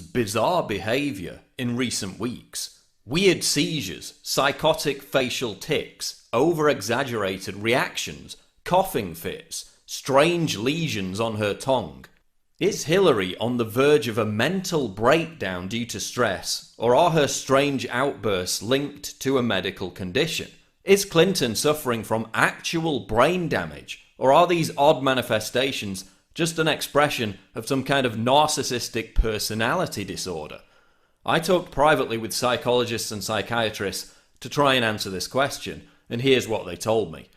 bizarre behaviour in recent weeks. Weird seizures, psychotic facial tics, over-exaggerated reactions, coughing fits, strange lesions on her tongue. Is Hillary on the verge of a mental breakdown due to stress, or are her strange outbursts linked to a medical condition? Is Clinton suffering from actual brain damage, or are these odd manifestations just an expression of some kind of narcissistic personality disorder? I talked privately with psychologists and psychiatrists to try and answer this question, and here's what they told me.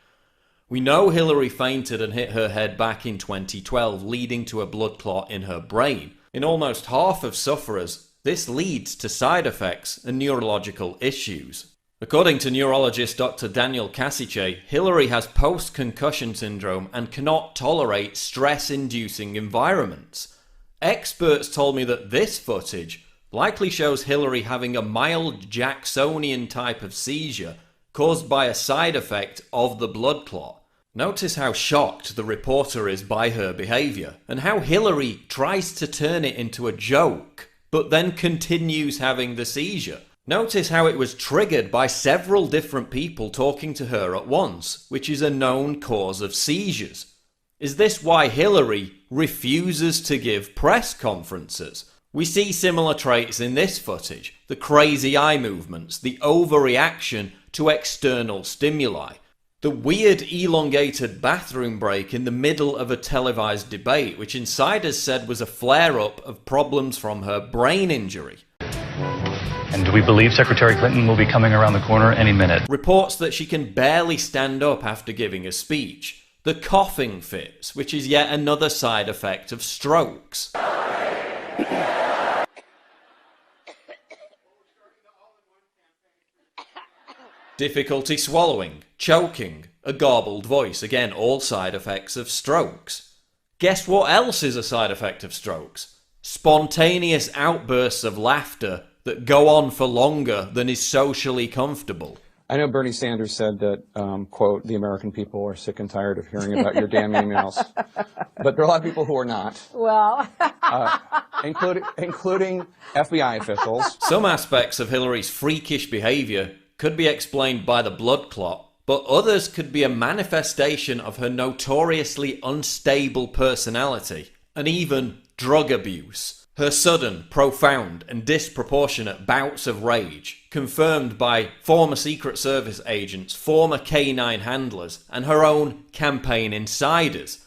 We know Hillary fainted and hit her head back in 2012, leading to a blood clot in her brain. In almost half of sufferers, this leads to side effects and neurological issues. According to neurologist Dr. Daniel Kasiche, Hillary has post-concussion syndrome and cannot tolerate stress-inducing environments. Experts told me that this footage likely shows Hillary having a mild Jacksonian type of seizure caused by a side effect of the blood clot. Notice how shocked the reporter is by her behaviour, and how Hillary tries to turn it into a joke, but then continues having the seizure. Notice how it was triggered by several different people talking to her at once, which is a known cause of seizures. Is this why Hillary refuses to give press conferences? We see similar traits in this footage: the crazy eye movements, the overreaction to external stimuli, the weird elongated bathroom break in the middle of a televised debate, which insiders said was a flare-up of problems from her brain injury. And do we believe Secretary Clinton will be coming around the corner any minute? Reports that she can barely stand up after giving a speech. The coughing fits, which is yet another side effect of strokes. Difficulty swallowing, choking, a garbled voice, again all side effects of strokes. Guess what else is a side effect of strokes? Spontaneous outbursts of laughter that go on for longer than is socially comfortable. I know Bernie Sanders said that, quote, the American people are sick and tired of hearing about your damn emails. But there are a lot of people who are not. Well. Including FBI officials. Some aspects of Hillary's freakish behaviour could be explained by the blood clot, but others could be a manifestation of her notoriously unstable personality, and even drug abuse. Her sudden, profound, and disproportionate bouts of rage, confirmed by former Secret Service agents, former K9 handlers, and her own campaign insiders.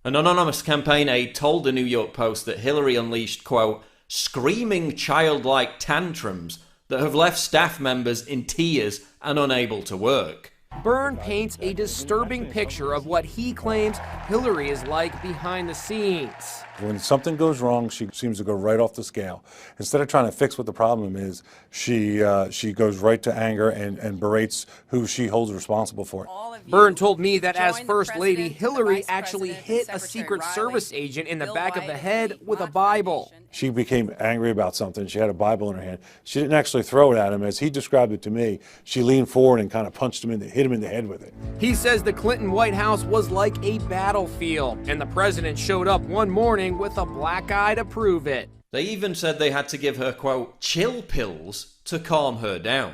An anonymous campaign aide told the New York Post that Hillary unleashed, quote, screaming childlike tantrums that have left staff members in tears and unable to work. Byrne paints a disturbing picture of what he claims Hillary is like behind the scenes. When something goes wrong, she seems to go right off the scale. Instead of trying to fix what the problem is, she goes right to anger and berates who she holds responsible for it. Byrne told me that as First Lady, Hillary actually hit a Secret Service agent in the back of the head with a Bible. She became angry about something. She had a Bible in her hand. She didn't actually throw it at him. As he described it to me, she leaned forward and kind of punched him hit him in the head with it. He says the Clinton White House was like a battlefield, and the president showed up one morning with a black eye to prove it. They even said they had to give her, quote, chill pills to calm her down.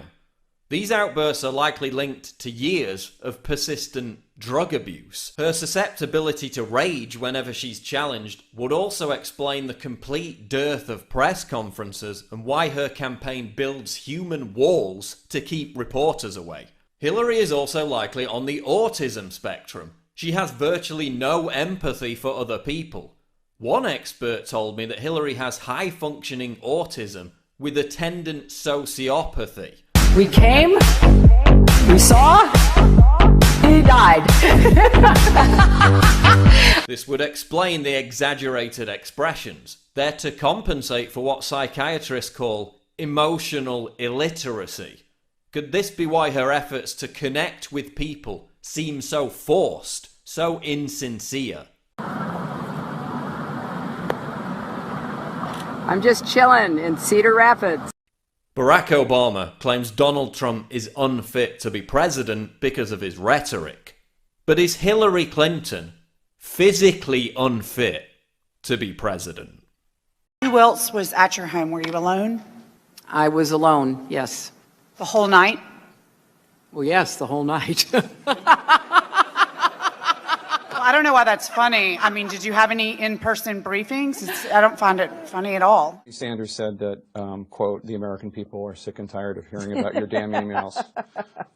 These outbursts are likely linked to years of persistent drug abuse. Her susceptibility to rage whenever she's challenged would also explain the complete dearth of press conferences and why her campaign builds human walls to keep reporters away. Hillary is also likely on the autism spectrum. She has virtually no empathy for other people. One expert told me that Hillary has high-functioning autism with attendant sociopathy. We came, we saw, he died. This would explain the exaggerated expressions. They're to compensate for what psychiatrists call emotional illiteracy. Could this be why her efforts to connect with people seem so forced, so insincere? I'm just chilling in Cedar Rapids. Barack Obama claims Donald Trump is unfit to be president because of his rhetoric. But is Hillary Clinton physically unfit to be president? Who else was at your home? Were you alone? I was alone, yes. The whole night? Well, yes, the whole night. Well, I don't know why that's funny. I mean, did you have any in-person briefings? I don't find it funny at all. Sanders said that, quote, the American people are sick and tired of hearing about your damn emails.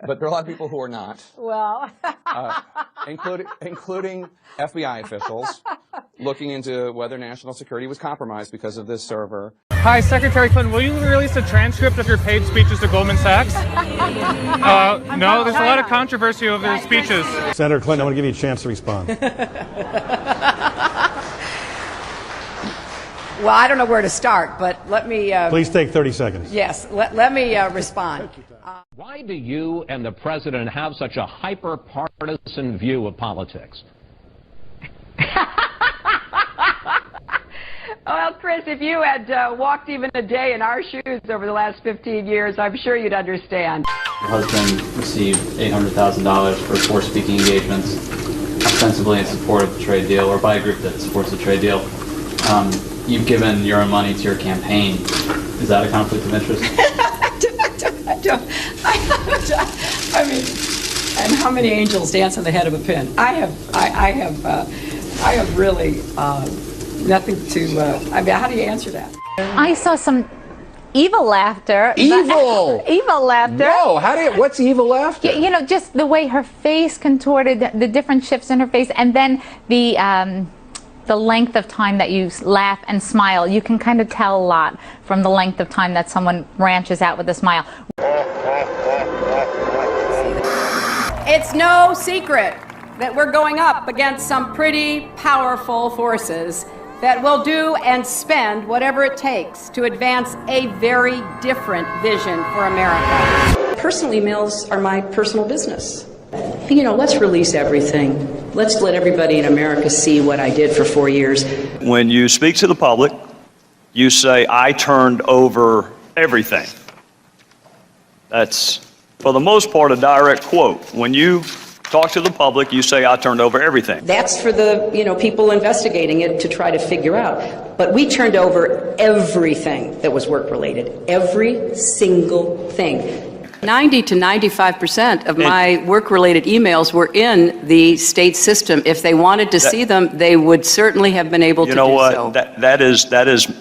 But there are a lot of people who are not. Well. Including FBI officials looking into whether national security was compromised because of this server. Hi, Secretary Clinton. Will you release a transcript of your paid speeches to Goldman Sachs? No, there's a lot of controversy over the speeches. Senator Clinton, I want to give you a chance to respond. Well, I don't know where to start, but let me... Please take 30 seconds. Yes, let me respond. Why do you and the president have such a hyper-partisan view of politics? Well, Chris, if you had walked even a day in our shoes over the last 15 years, I'm sure you'd understand. Your husband received $800,000 for 4 speaking engagements, ostensibly in support of the trade deal, or by a group that supports the trade deal. You've given your own money to your campaign. Is that a conflict of interest? I mean, and how many angels dance on the head of a pin? I have really nothing to. I mean, how do you answer that? I saw some evil laughter. Evil. Evil laughter. No, what's evil laughter? You know, just the way her face contorted, the different shifts in her face, and then the length of time that you laugh and smile. You can kind of tell a lot from the length of time that someone branches out with a smile. It's no secret that we're going up against some pretty powerful forces that will do and spend whatever it takes to advance a very different vision for America. Personal emails are my personal business. You know, let's release everything. Let's let everybody in America see what I did for 4 years. When you speak to the public, you say, I turned over everything. That's, for the most part, a direct quote. When you talk to the public, you say, I turned over everything. That's for the, people investigating it to try to figure out. But we turned over everything that was work-related. Every single thing. 90 to 95% of my work-related emails were in the state system. If they wanted to see them, they would certainly have been able to do so. You know what? That is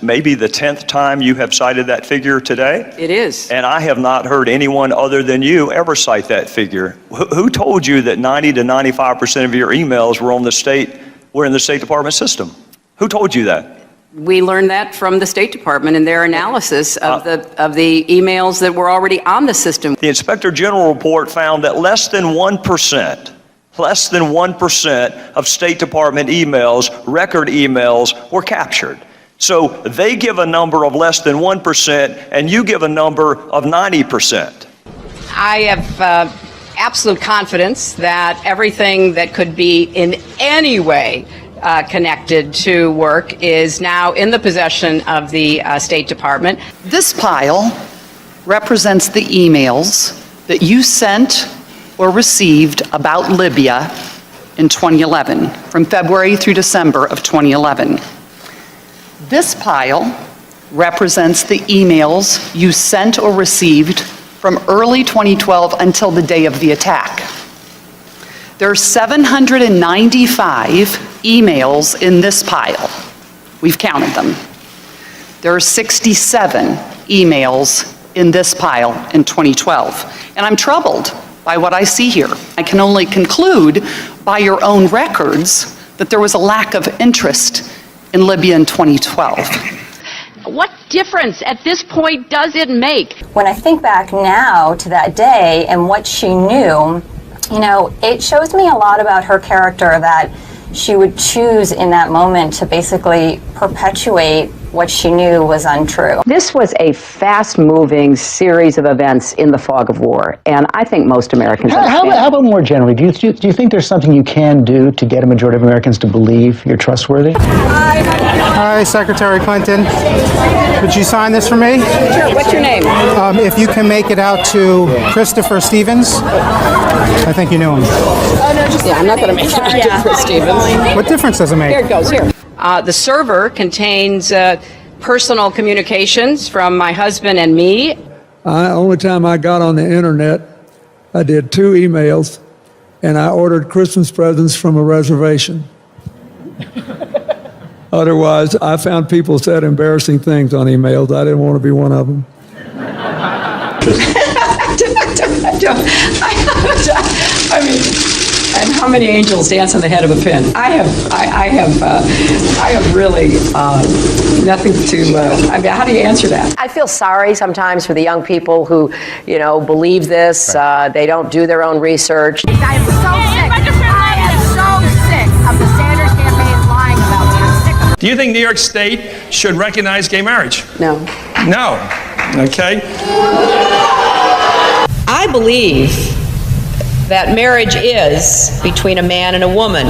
maybe the 10th time you have cited that figure today. It is. And I have not heard anyone other than you ever cite that figure. Who told you that 90 to 95% of your emails were in the State Department system? Who told you that? We learned that from the State Department in their analysis of the emails that were already on the system. The Inspector General report found that less than 1% of State Department emails, record emails, were captured. So they give a number of less than 1%, and you give a number of 90%. I have absolute confidence that everything that could be in any way connected to work is now in the possession of the State Department. This pile represents the emails that you sent or received about Libya in 2011, from February through December of 2011. This pile represents the emails you sent or received from early 2012 until the day of the attack. There are 795 emails in this pile. We've counted them. There are 67 emails in this pile in 2012. And I'm troubled by what I see here. I can only conclude by your own records that there was a lack of interest in Libya in 2012. What difference at this point does it make? When I think back now to that day and what she knew, it shows me a lot about her character, that she would choose in that moment to basically perpetuate what she knew was untrue. This was a fast-moving series of events in the fog of war, and I think most Americans understand. How about more generally? Do you think there's something you can do to get a majority of Americans to believe you're trustworthy? Hi, Secretary Clinton. Would you sign this for me? Sure. What's your name? If you can make it out to Christopher Stevens. I think you knew him. Oh, no, just I'm not going to make it out to Chris Stevens. What difference does it make? Here it goes, here. The server contains personal communications from my husband and me. Only time I got on the internet, I did 2 emails, and I ordered Christmas presents from a reservation. Otherwise, I found people said embarrassing things on emails. I didn't want to be one of them. I mean, and how many angels dance on the head of a pin? I have really nothing to. I mean, how do you answer that? I feel sorry sometimes for the young people who, believe this. They don't do their own research. I am so sick. I am so sick of the Sanders campaign lying about me. I'm sick of it. Do you think New York State should recognize gay marriage? No. No. Okay. I believe that marriage is between a man and a woman.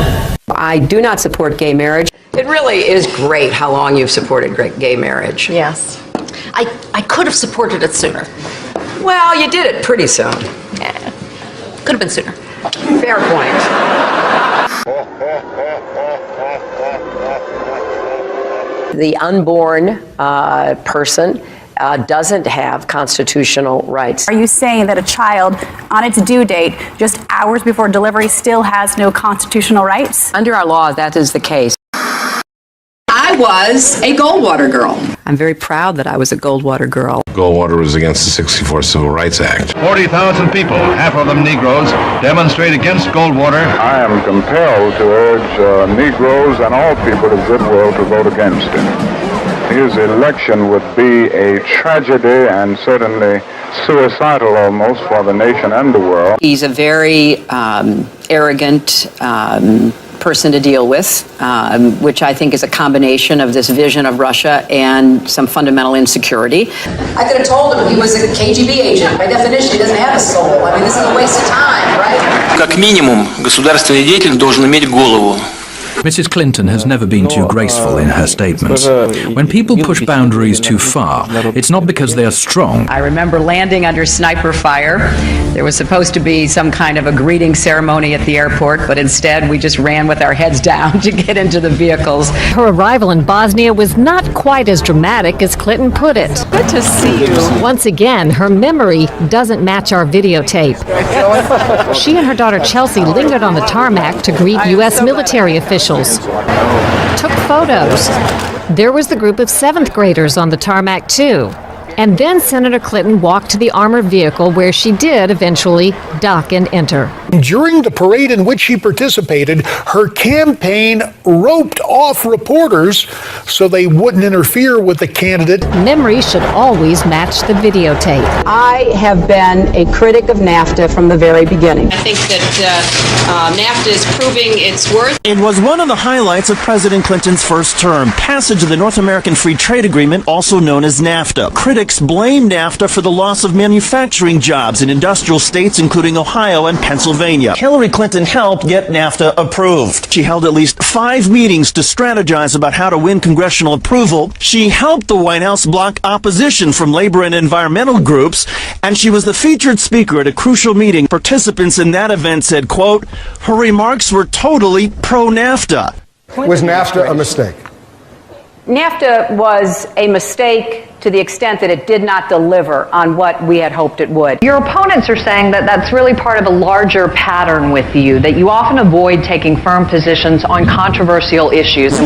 I do not support gay marriage. It really is great how long you've supported gay marriage. Yes. I could have supported it sooner. Well, you did it pretty soon. Yeah. Could have been sooner. Fair point. The unborn person doesn't have constitutional rights. Are you saying that a child on its due date, just hours before delivery, still has no constitutional rights? Under our law, that is the case. I was a Goldwater girl. I'm very proud that I was a Goldwater girl. Goldwater was against the '64 Civil Rights Act. 40,000 people, half of them Negroes, demonstrate against Goldwater. I am compelled to urge Negroes and all people of goodwill to vote against him. His election would be a tragedy and certainly suicidal almost for the nation and the world. He's a very arrogant person to deal with, which I think is a combination of this vision of Russia and some fundamental insecurity. I could have told him he was a KGB agent. By definition, he doesn't have a soul. I mean, this is a waste of time, right? Как минимум, государственный деятель должен иметь голову. Mrs. Clinton has never been too graceful in her statements. When people push boundaries too far, it's not because they are strong. I remember landing under sniper fire. There was supposed to be some kind of a greeting ceremony at the airport, but instead we just ran with our heads down to get into the vehicles. Her arrival in Bosnia was not quite as dramatic as Clinton put it. Good to see you. Once again, her memory doesn't match our videotape. She and her daughter Chelsea lingered on the tarmac to greet U.S. military officials. Took photos. There was the group of 7th graders on the tarmac too. And then Senator Clinton walked to the armored vehicle where she did eventually dock and enter. During the parade in which she participated, her campaign roped off reporters so they wouldn't interfere with the candidate. Memory should always match the videotape. I have been a critic of NAFTA from the very beginning. I think that NAFTA is proving its worth. It was one of the highlights of President Clinton's first term, passage of the North American Free Trade Agreement, also known as NAFTA. Critics blame NAFTA for the loss of manufacturing jobs in industrial states including Ohio and Pennsylvania. Hillary Clinton helped get NAFTA approved. She held at least 5 meetings to strategize about how to win congressional approval. She helped the White House block opposition from labor and environmental groups, and she was the featured speaker at a crucial meeting. Participants in that event said, quote, her remarks were totally pro-NAFTA. Was NAFTA a mistake? NAFTA was a mistake to the extent that it did not deliver on what we had hoped it would. Your opponents are saying that that's really part of a larger pattern with you, that you often avoid taking firm positions on controversial issues.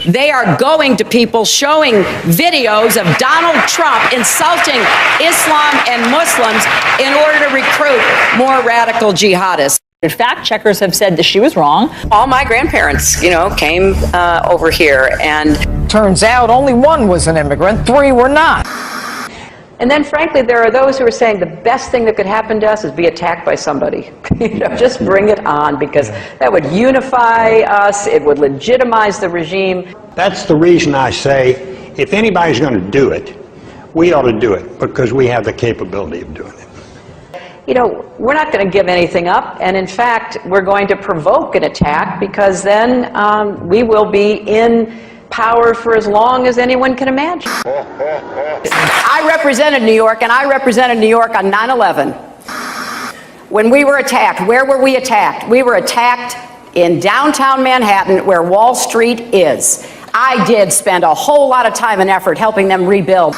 They are going to people showing videos of Donald Trump insulting Islam and Muslims in order to recruit more radical jihadists. Fact checkers have said that she was wrong. All my grandparents, came over here, and turns out only one was an immigrant, 3 were not. And then, frankly, there are those who are saying the best thing that could happen to us is be attacked by somebody. Just bring it on, because that would unify us. It would legitimize the regime. That's the reason I say, if anybody's going to do it, we ought to do it, because we have the capability of doing it. We're not going to give anything up, and in fact, we're going to provoke an attack, because then we will be in power for as long as anyone can imagine. I represented New York, and I represented New York on 9/11. When we were attacked, where were we attacked? We were attacked in downtown Manhattan, where Wall Street is. I did spend a whole lot of time and effort helping them rebuild.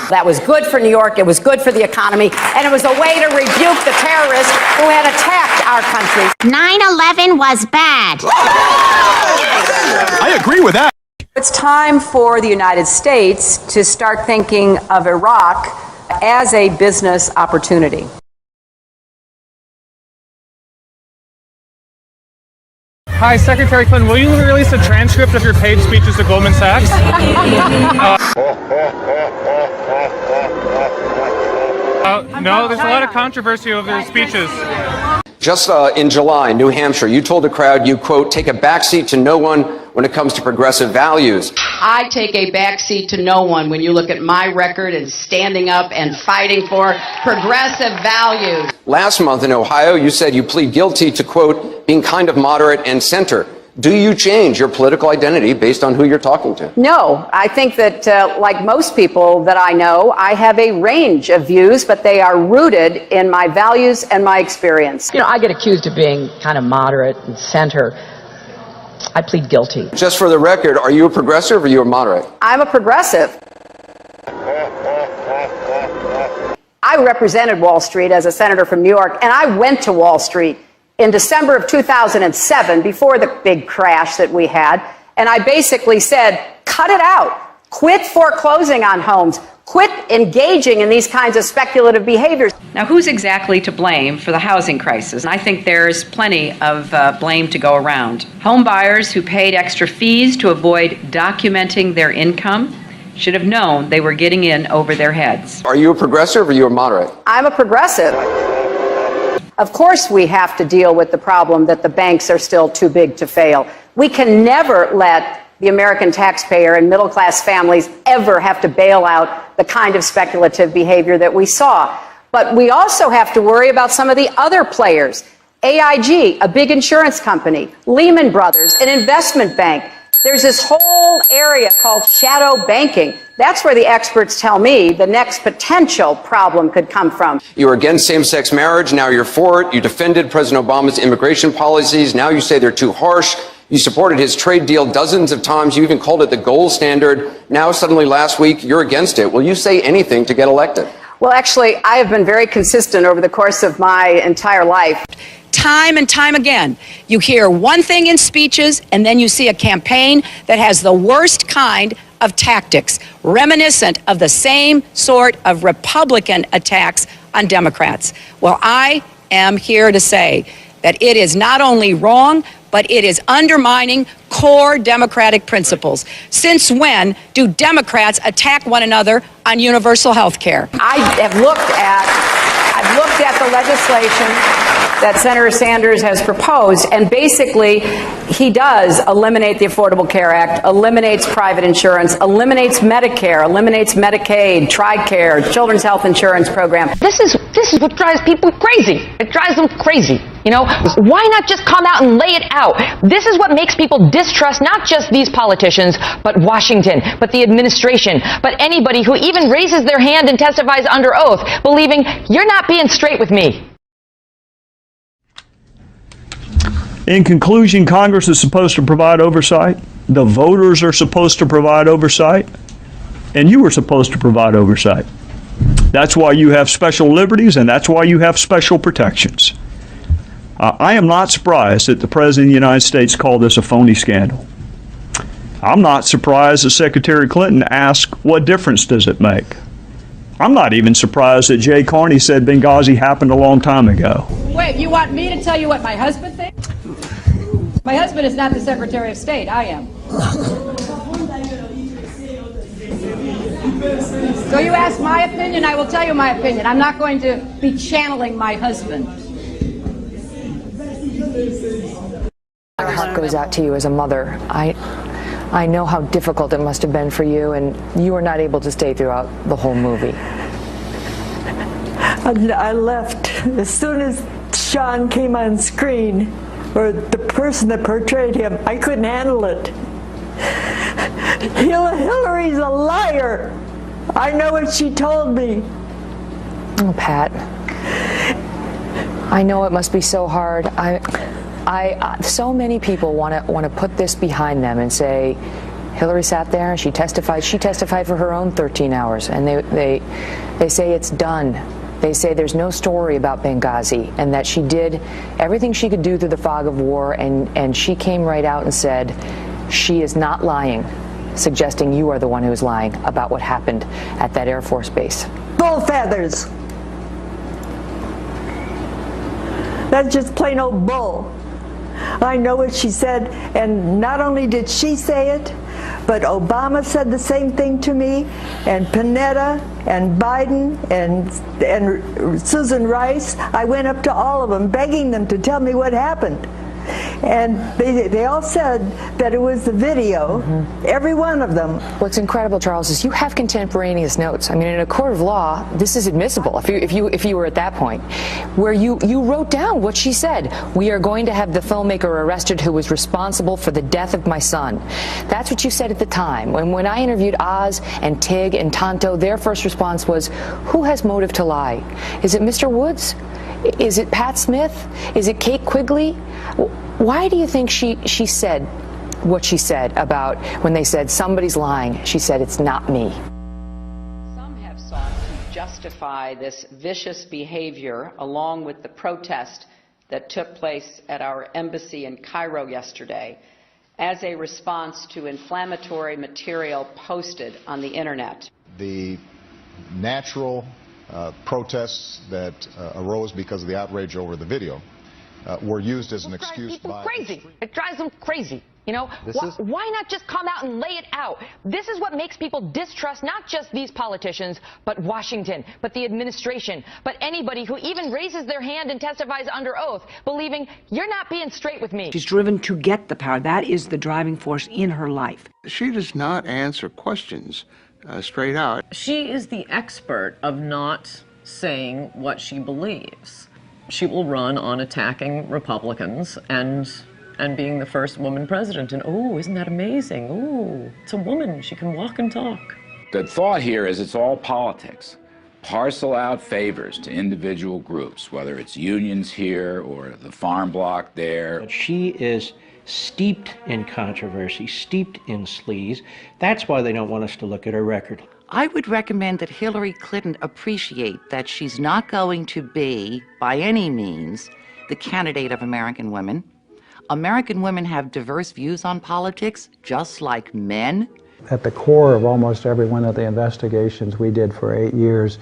That was good for New York, it was good for the economy, and it was a way to rebuke the terrorists who had attacked our country. 9/11 was bad. I agree with that. It's time for the United States to start thinking of Iraq as a business opportunity. Hi, Secretary Clinton, will you release a transcript of your paid speeches to Goldman Sachs? No, there's a lot of controversy over their speeches. Just in July, New Hampshire, you told the crowd you, quote, take a backseat to no one when it comes to progressive values. I take a backseat to no one when you look at my record and standing up and fighting for progressive values. Last month in Ohio, you said you plead guilty to, quote, being kind of moderate and center. Do you change your political identity based on who you're talking to? No, I think that like most people that I know, I have a range of views, but they are rooted in my values and my experience. You know, I get accused of being kind of moderate and center. I plead guilty. Just for the record, are you a progressive or are you a moderate? I'm a progressive. I represented Wall Street as a senator from New York, and I went to Wall Street in December of 2007, before the big crash that we had, and I basically said, cut it out. Quit foreclosing on homes. Quit engaging in these kinds of speculative behaviors. Now, who's exactly to blame for the housing crisis? I think there's plenty of blame to go around. Home buyers who paid extra fees to avoid documenting their income should have known they were getting in over their heads. Are you a progressive or are you a moderate? I'm a progressive. Of course we have to deal with the problem that the banks are still too big to fail. We can never let the American taxpayer and middle-class families ever have to bail out the kind of speculative behavior that we saw. But we also have to worry about some of the other players. AIG, a big insurance company, Lehman Brothers, an investment bank. There's this whole area called shadow banking. That's where the experts tell me the next potential problem could come from. You were against same-sex marriage, now you're for it. You defended President Obama's immigration policies, now you say they're too harsh. You supported his trade deal dozens of times. You even called it the gold standard. Now, suddenly last week, you're against it. Will you say anything to get elected? Well, actually, I have been very consistent over the course of my entire life. Time and time again, you hear one thing in speeches, and then you see a campaign that has the worst kind of tactics, reminiscent of the same sort of Republican attacks on Democrats. Well, I am here to say that it is not only wrong, but it is undermining core democratic principles. Since when do Democrats attack one another on universal health care? I've looked at the legislation that Senator Sanders has proposed, and basically he does eliminate the Affordable Care Act, eliminates private insurance, eliminates Medicare, eliminates Medicaid, TRICARE, Children's Health Insurance Program. This is what drives people crazy. It drives them crazy. You know, why not just come out and lay it out? This is what makes people distrust not just these politicians, but Washington, but the administration, but anybody who even raises their hand and testifies under oath, believing you're not being straight with me. In conclusion, Congress is supposed to provide oversight. The voters are supposed to provide oversight. And you were supposed to provide oversight. That's why you have special liberties, and that's why you have special protections. I am not surprised that the President of the United States called this a phony scandal. I'm not surprised that Secretary Clinton asked, what difference does it make? I'm not even surprised that Jay Carney said Benghazi happened a long time ago. Wait, you want me to tell you what my husband thinks? My husband is not the Secretary of State. I am. So you ask my opinion, I will tell you my opinion. I'm not going to be channeling my husband. Our heart goes out to you as a mother. I know how difficult it must have been for you, and you were not able to stay throughout the whole movie. I left as soon as Sean came on screen, or the person that portrayed him. I couldn't handle it. Hillary's a liar. I know what she told me. Oh, Pat. I know it must be so hard. So many people want to put this behind them and say, Hillary sat there and she testified. She testified for her own 13 hours, and they say it's done. They say there's no story about Benghazi, and that she did everything she could do through the fog of war, and she came right out and said she is not lying, suggesting you are the one who is lying about what happened at that Air Force base. Bull feathers. That's just plain old bull. I know what she said, and not only did she say it, but Obama said the same thing to me, and Panetta, and Biden, and Susan Rice. I went up to all of them, begging them to tell me what happened. And they all said that it was the video, every one of them. What's incredible, Charles, is you have contemporaneous notes. I mean, in a court of law, this is admissible if you were at that point, where you wrote down what she said. We are going to have the filmmaker arrested who was responsible for the death of my son. That's what you said at the time. When I interviewed Oz and Tig and Tonto, their first response was, who has motive to lie? Is it Mr. Woods? Is it Pat Smith? Is it Kate Quigley? Why do you think she said what she said about when they said somebody's lying? She said, it's not me. Some have sought to justify this vicious behavior along with the protest that took place at our embassy in Cairo yesterday as a response to inflammatory material posted on the internet. The natural protests that arose because of the outrage over the video were used as an excuse by... Crazy. It drives them crazy. You know, why not just come out and lay it out? This is what makes people distrust not just these politicians, but Washington, but the administration, but anybody who even raises their hand and testifies under oath, believing you're not being straight with me. She's driven to get the power. That is the driving force in her life. She does not answer questions straight out. She is the expert of not saying what she believes. She will run on attacking Republicans and being the first woman president. And, oh, isn't that amazing? Oh, it's a woman. She can walk and talk. The thought here is it's all politics. Parcel out favors to individual groups, whether it's unions here or the farm bloc there. But she is steeped in controversy, steeped in sleaze. That's why they don't want us to look at her record. I would recommend that Hillary Clinton appreciate that she's not going to be, by any means, the candidate of American women. American women have diverse views on politics, just like men. At the core of almost every one of the investigations we did for 8 years,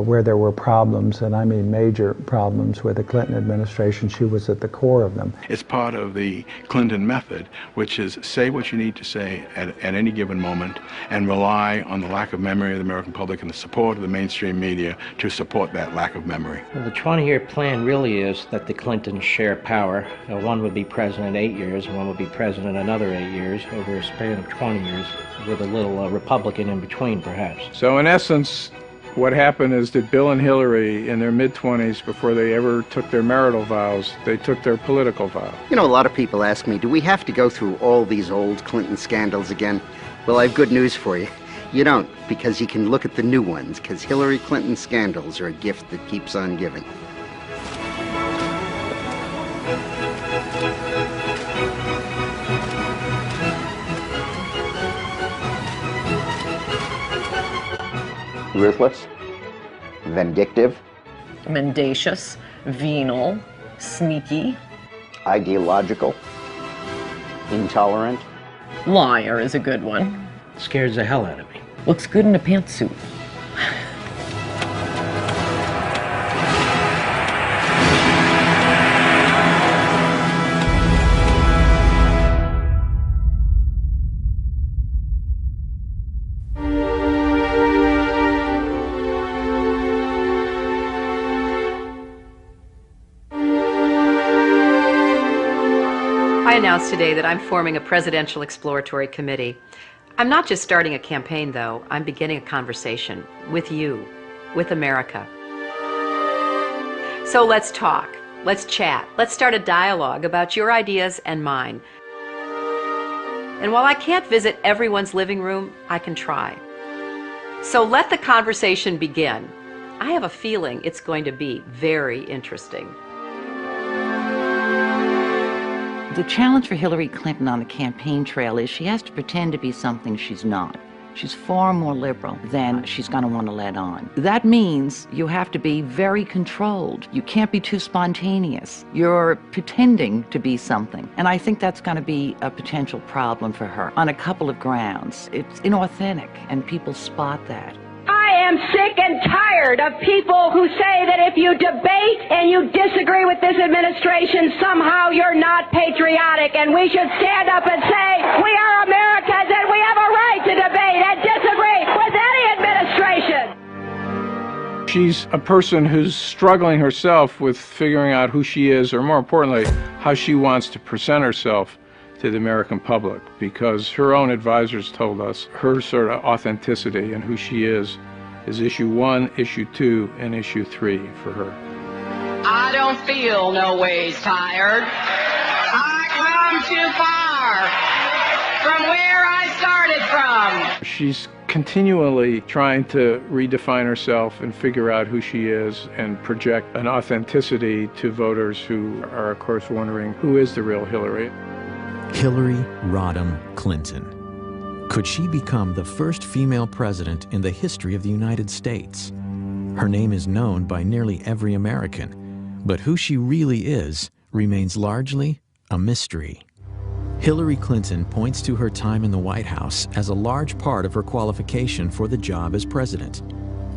where there were problems, and I mean major problems with the Clinton administration, she was at the core of them. It's part of the Clinton method, which is say what you need to say at any given moment and rely on the lack of memory of the American public and the support of the mainstream media to support that lack of memory. Well, the 20-year plan really is that the Clintons share power. One would be president 8 years, and one would be president another 8 years, over a span of 20 years, with a little Republican in between, perhaps. So in essence, what happened is that Bill and Hillary, in their mid-20s, before they ever took their marital vows, they took their political vow. You know, a lot of people ask me, do we have to go through all these old Clinton scandals again? Well, I have good news for you. You don't, because you can look at the new ones, because Hillary Clinton scandals are a gift that keeps on giving. Ruthless, vindictive, mendacious, venal, sneaky, ideological, intolerant. Liar is a good one. Scares the hell out of me. Looks good in a pantsuit. I announced today that I'm forming a presidential exploratory committee. I'm not just starting a campaign, though. I'm beginning a conversation with you, with America. So let's talk, let's chat, let's start a dialogue about your ideas and mine. And while I can't visit everyone's living room, I can try. So let the conversation begin. I have a feeling it's going to be very interesting. The challenge for Hillary Clinton on the campaign trail is she has to pretend to be something she's not. She's far more liberal than she's going to want to let on. That means you have to be very controlled. You can't be too spontaneous. You're pretending to be something. And I think that's going to be a potential problem for her on a couple of grounds. It's inauthentic, and people spot that. I am sick and tired of people who say that if you debate and you disagree with this administration, somehow you're not patriotic, and we should stand up and say, we are Americans and we have a right to debate and disagree with any administration. She's a person who's struggling herself with figuring out who she is, or more importantly, how she wants to present herself to the American public, because her own advisors told us her sort of authenticity and who she is issue 1, issue 2, and issue 3 for her. I don't feel no ways tired. I come too far from where I started from. She's continually trying to redefine herself and figure out who she is and project an authenticity to voters who are, of course, wondering who is the real Hillary. Hillary Rodham Clinton. Could she become the first female president in the history of the United States? Her name is known by nearly every American, but who she really is remains largely a mystery. Hillary Clinton points to her time in the White House as a large part of her qualification for the job as president.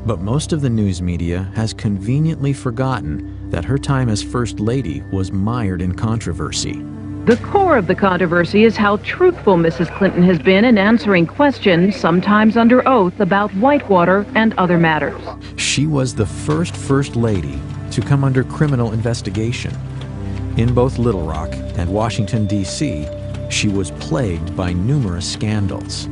But most of the news media has conveniently forgotten that her time as First Lady was mired in controversy. The core of the controversy is how truthful Mrs. Clinton has been in answering questions, sometimes under oath, about Whitewater and other matters. She was the first First Lady to come under criminal investigation. In both Little Rock and Washington, D.C., she was plagued by numerous scandals.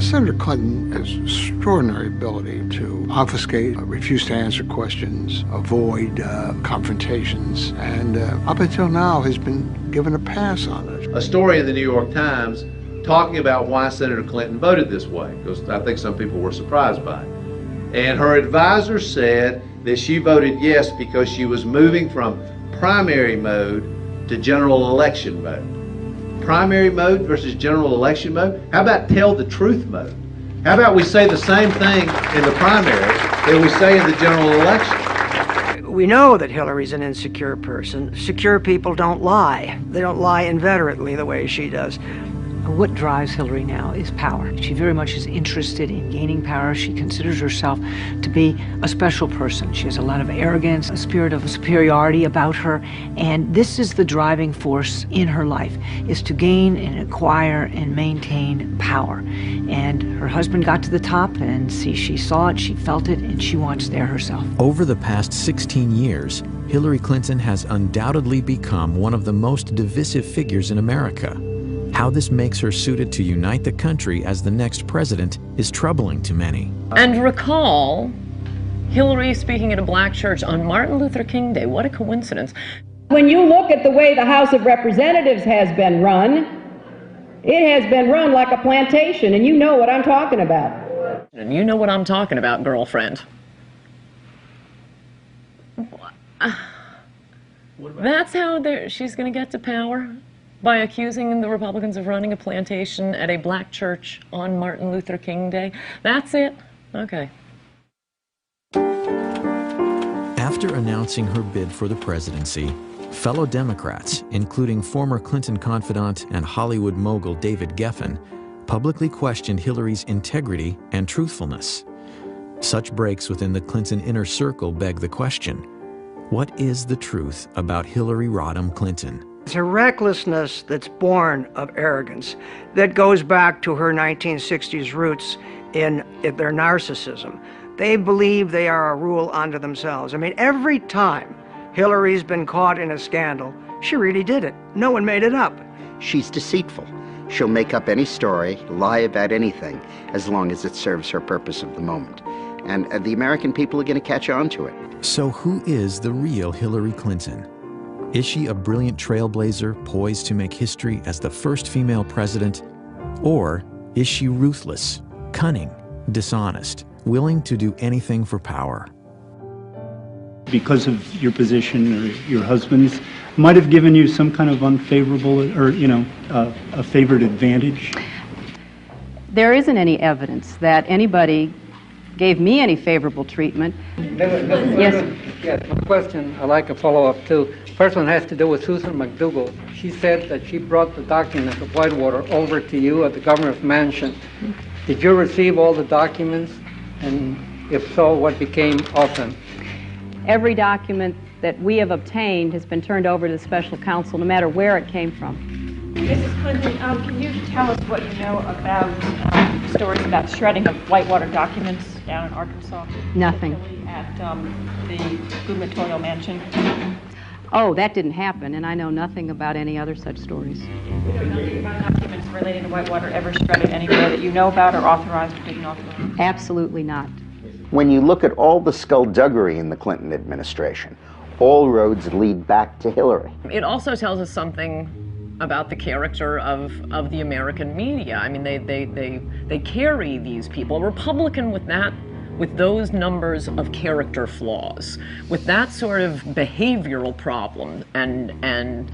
Senator Clinton has extraordinary ability to obfuscate, refuse to answer questions, avoid confrontations, and up until now has been given a pass on it. A story in the New York Times talking about why Senator Clinton voted this way, because I think some people were surprised by it. And her advisor said that she voted yes because she was moving from primary mode to general election mode. Primary mode versus general election mode? How about tell the truth mode? How about we say the same thing in the primary that we say in the general election? We know that Hillary's an insecure person. Secure people don't lie. They don't lie inveterately the way she does. What drives Hillary now is power. She very much is interested in gaining power. She considers herself to be a special person. She has a lot of arrogance, a spirit of superiority about her, and this is the driving force in her life, is to gain and acquire and maintain power. And her husband got to the top, and she saw it, she felt it, and she wants there herself. Over the past 16 years, Hillary Clinton has undoubtedly become one of the most divisive figures in America. How this makes her suited to unite the country as the next president is troubling to many. And recall Hillary speaking at a black church on Martin Luther King Day. What a coincidence. When you look at the way the House of Representatives has been run, it has been run like a plantation, and you know what I'm talking about. And you know what I'm talking about, girlfriend. That's how she's going to get to power? By accusing the Republicans of running a plantation at a black church on Martin Luther King Day? That's it? Okay. After announcing her bid for the presidency, fellow Democrats, including former Clinton confidant and Hollywood mogul David Geffen, publicly questioned Hillary's integrity and truthfulness. Such breaks within the Clinton inner circle beg the question: what is the truth about Hillary Rodham Clinton? It's a recklessness that's born of arrogance that goes back to her 1960s roots in their narcissism. They believe they are a rule unto themselves. I mean, every time Hillary's been caught in a scandal, she really did it. No one made it up. She's deceitful. She'll make up any story, lie about anything, as long as it serves her purpose of the moment. And the American people are going to catch on to it. So who is the real Hillary Clinton? Is she a brilliant trailblazer poised to make history as the first female president? Or is she ruthless, cunning, dishonest, willing to do anything for power? because of your position or your husband's, might have given you some kind of unfavorable or, a favored advantage? There isn't any evidence that anybody gave me any favorable treatment. Yes. Yes, my question, I'd like a follow-up too. First one has to do with Susan McDougal. She said that she brought the documents of Whitewater over to you at the governor's mansion. Did you receive all the documents? And if so, what became of them? Every document that we have obtained has been turned over to the special counsel, no matter where it came from. Mrs. Clinton, can you tell us what you know about stories about shredding of Whitewater documents down in Arkansas? Nothing. At the gubernatorial mansion? Oh, that didn't happen, and I know nothing about any other such stories. You know nothing about documents relating to Whitewater ever shredded anywhere that you know about or authorized or didn't authorize? Absolutely not. When you look at all the skullduggery in the Clinton administration, all roads lead back to Hillary. It also tells us something about the character of the American media. I mean, they carry these people. A Republican with those numbers of character flaws, with that sort of behavioral problem and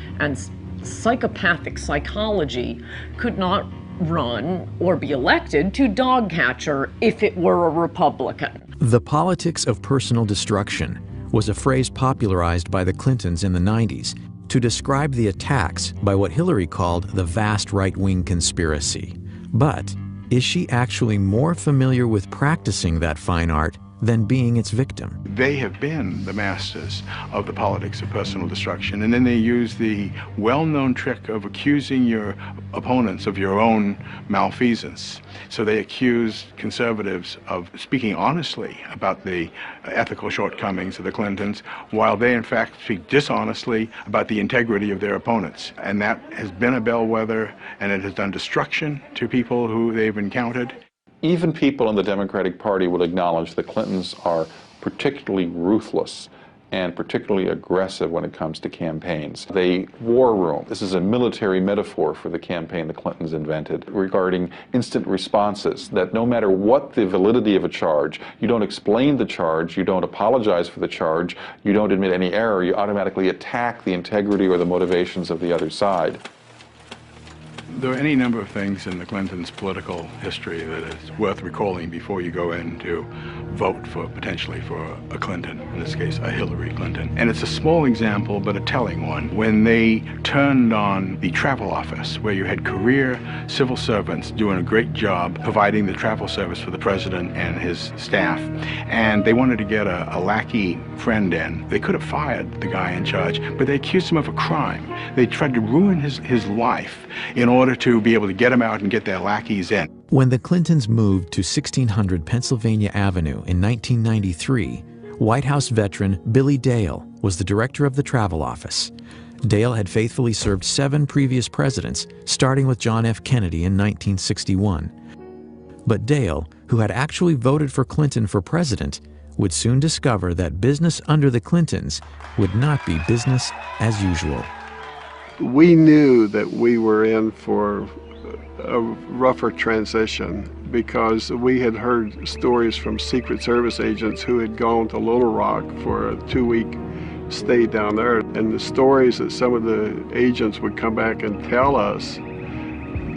psychopathic psychology, could not run or be elected to dog catcher if it were a Republican. The politics of personal destruction was a phrase popularized by the Clintons in the 90s to describe the attacks by what Hillary called the vast right-wing conspiracy. But is she actually more familiar with practicing that fine art than being its victim? They have been the masters of the politics of personal destruction, and then they use the well-known trick of accusing your opponents of your own malfeasance. So they accuse conservatives of speaking honestly about the ethical shortcomings of the Clintons, while they in fact speak dishonestly about the integrity of their opponents. And that has been a bellwether, and it has done destruction to people who they've encountered. Even people in the Democratic Party will acknowledge the Clintons are particularly ruthless and particularly aggressive when it comes to campaigns. They war room. This is a military metaphor for the campaign the Clintons invented regarding instant responses, that no matter what the validity of a charge, you don't explain the charge, you don't apologize for the charge, you don't admit any error, you automatically attack the integrity or the motivations of the other side. There are any number of things in the Clintons' political history that is worth recalling before you go in to vote potentially for a Clinton, in this case a Hillary Clinton. And it's a small example, but a telling one. When they turned on the travel office, where you had career civil servants doing a great job providing the travel service for the president and his staff, and they wanted to get a lackey friend in, they could have fired the guy in charge, but they accused him of a crime. They tried to ruin his life in order to be able to get him out and get their lackeys in. When the Clintons moved to 1600 Pennsylvania Avenue in 1993, White House veteran Billy Dale was the director of the travel office. Dale had faithfully served 7 previous presidents, starting with John F. Kennedy in 1961. But Dale, who had actually voted for Clinton for president, would soon discover that business under the Clintons would not be business as usual. We knew that we were in for a rougher transition because we had heard stories from Secret Service agents who had gone to Little Rock for a 2-week stay down there. And the stories that some of the agents would come back and tell us,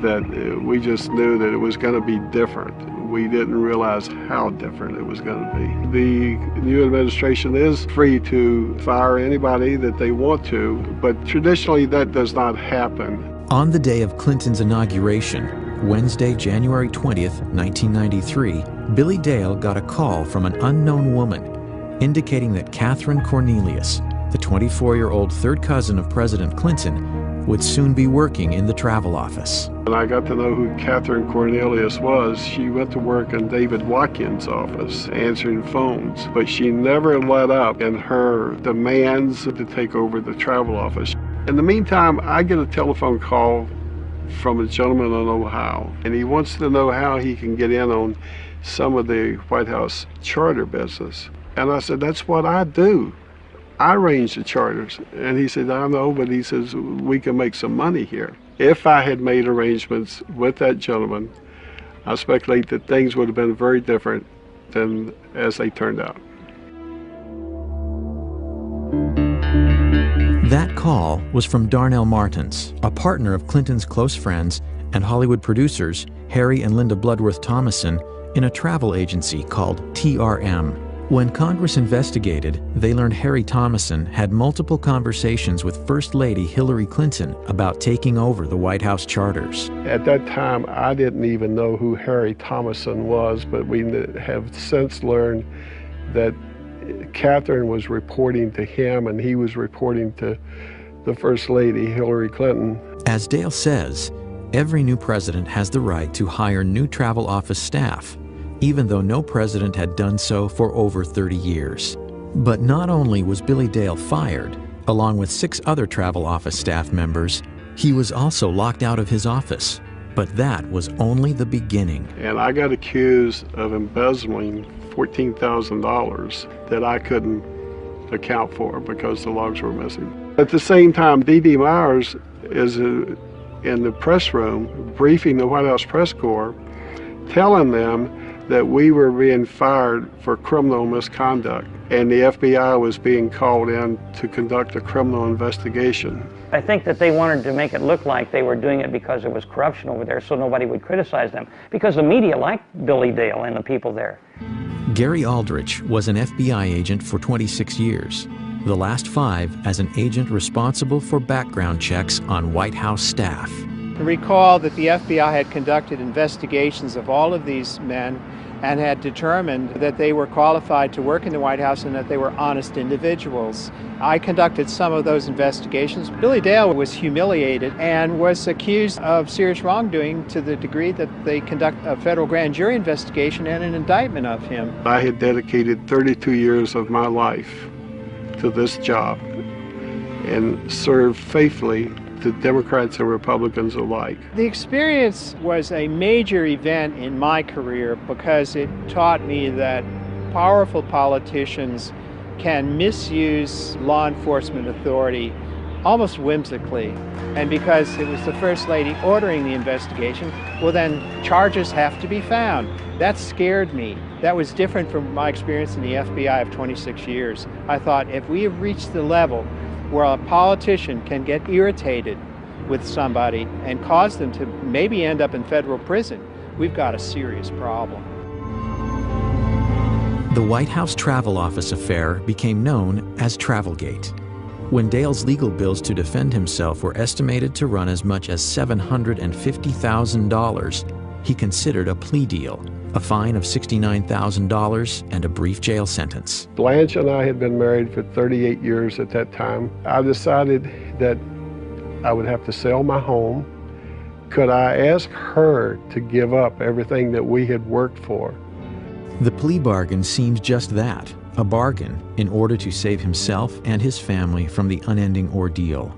that we just knew that it was going to be different. We didn't realize how different it was going to be. The new administration is free to fire anybody that they want to, but traditionally that does not happen. On the day of Clinton's inauguration, Wednesday, January 20th, 1993, Billy Dale got a call from an unknown woman indicating that Catherine Cornelius, the 24-year-old third cousin of President Clinton, would soon be working in the travel office. When I got to know who Catherine Cornelius was, she went to work in David Watkins' office, answering phones, but she never let up in her demands to take over the travel office. In the meantime, I get a telephone call from a gentleman in Ohio, and he wants to know how he can get in on some of the White House charter business. And I said, that's what I do. I arrange the charters. And he said, I know, but he says, we can make some money here. If I had made arrangements with that gentleman, I speculate that things would have been very different than as they turned out. That call was from Darnell Martins, a partner of Clinton's close friends and Hollywood producers Harry and Linda Bloodworth Thomason in a travel agency called TRM. When Congress investigated, they learned Harry Thomason had multiple conversations with First Lady Illary Clinton about taking over the White House charters. At that time, I didn't even know who Harry Thomason was, but we have since learned that Catherine was reporting to him and he was reporting to the First Lady, Illary Clinton. As Dale says, every new president has the right to hire new travel office staff, even though no president had done so for over 30 years. But not only was Billy Dale fired, along with 6 other travel office staff members, he was also locked out of his office. But that was only the beginning. And I got accused of embezzling $14,000 that I couldn't account for because the logs were missing. At the same time, D.D. Myers is in the press room briefing the White House press corps, telling them that we were being fired for criminal misconduct and the FBI was being called in to conduct a criminal investigation. I think that they wanted to make it look like they were doing it because there was corruption over there so nobody would criticize them, because the media liked Billy Dale and the people there. Gary Aldrich was an FBI agent for 26 years, the last 5 as an agent responsible for background checks on White House staff. Recall that the FBI had conducted investigations of all of these men and had determined that they were qualified to work in the White House and that they were honest individuals. I conducted some of those investigations. Billy Dale was humiliated and was accused of serious wrongdoing to the degree that they conduct a federal grand jury investigation and an indictment of him. I had dedicated 32 years of my life to this job and served faithfully to Democrats and Republicans alike. The experience was a major event in my career because it taught me that powerful politicians can misuse law enforcement authority almost whimsically. And because it was the First Lady ordering the investigation, well then charges have to be found. That scared me. That was different from my experience in the FBI of 26 years. I thought if we have reached the level where a politician can get irritated with somebody and cause them to maybe end up in federal prison, we've got a serious problem. The White House Travel Office affair became known as Travelgate. When Dale's legal bills to defend himself were estimated to run as much as $750,000, he considered a plea deal, a fine of $69,000, and a brief jail sentence. Blanche and I had been married for 38 years at that time. I decided that I would have to sell my home. Could I ask her to give up everything that we had worked for? The plea bargain seemed just that, a bargain in order to save himself and his family from the unending ordeal.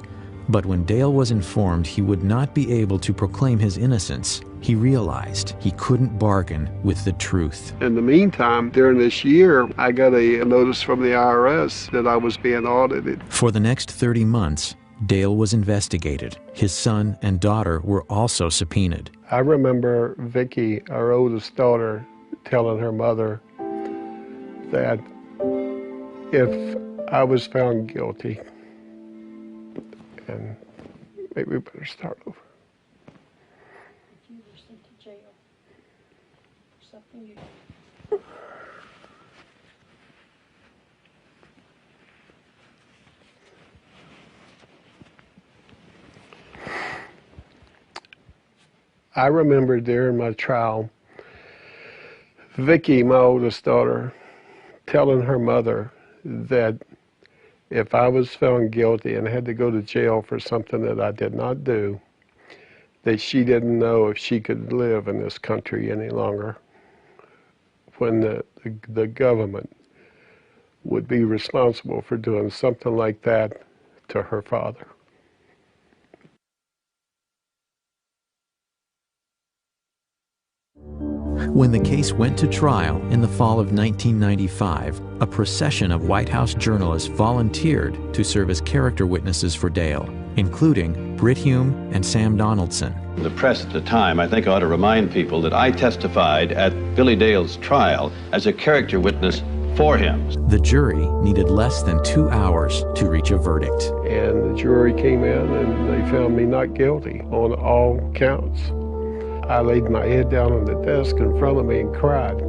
But when Dale was informed he would not be able to proclaim his innocence, he realized he couldn't bargain with the truth. In the meantime, during this year, I got a notice from the IRS that I was being audited. For the next 30 months, Dale was investigated. His son and daughter were also subpoenaed. I remember Vicki, our oldest daughter, telling her mother that if I was found guilty, and maybe we better start over. You were sent to jail for something you... I remember during my trial, Vicki, my oldest daughter, telling her mother that if I was found guilty and had to go to jail for something that I did not do, that she didn't know if she could live in this country any longer, when the government would be responsible for doing something like that to her father. When the case went to trial in the fall of 1995, a procession of White House journalists volunteered to serve as character witnesses for Dale, including Britt Hume and Sam Donaldson. The press at the time, I think, ought to remind people that I testified at Billy Dale's trial as a character witness for him. The jury needed less than 2 hours to reach a verdict. And the jury came in and they found me not guilty on all counts. I laid my head down on the desk in front of me and cried.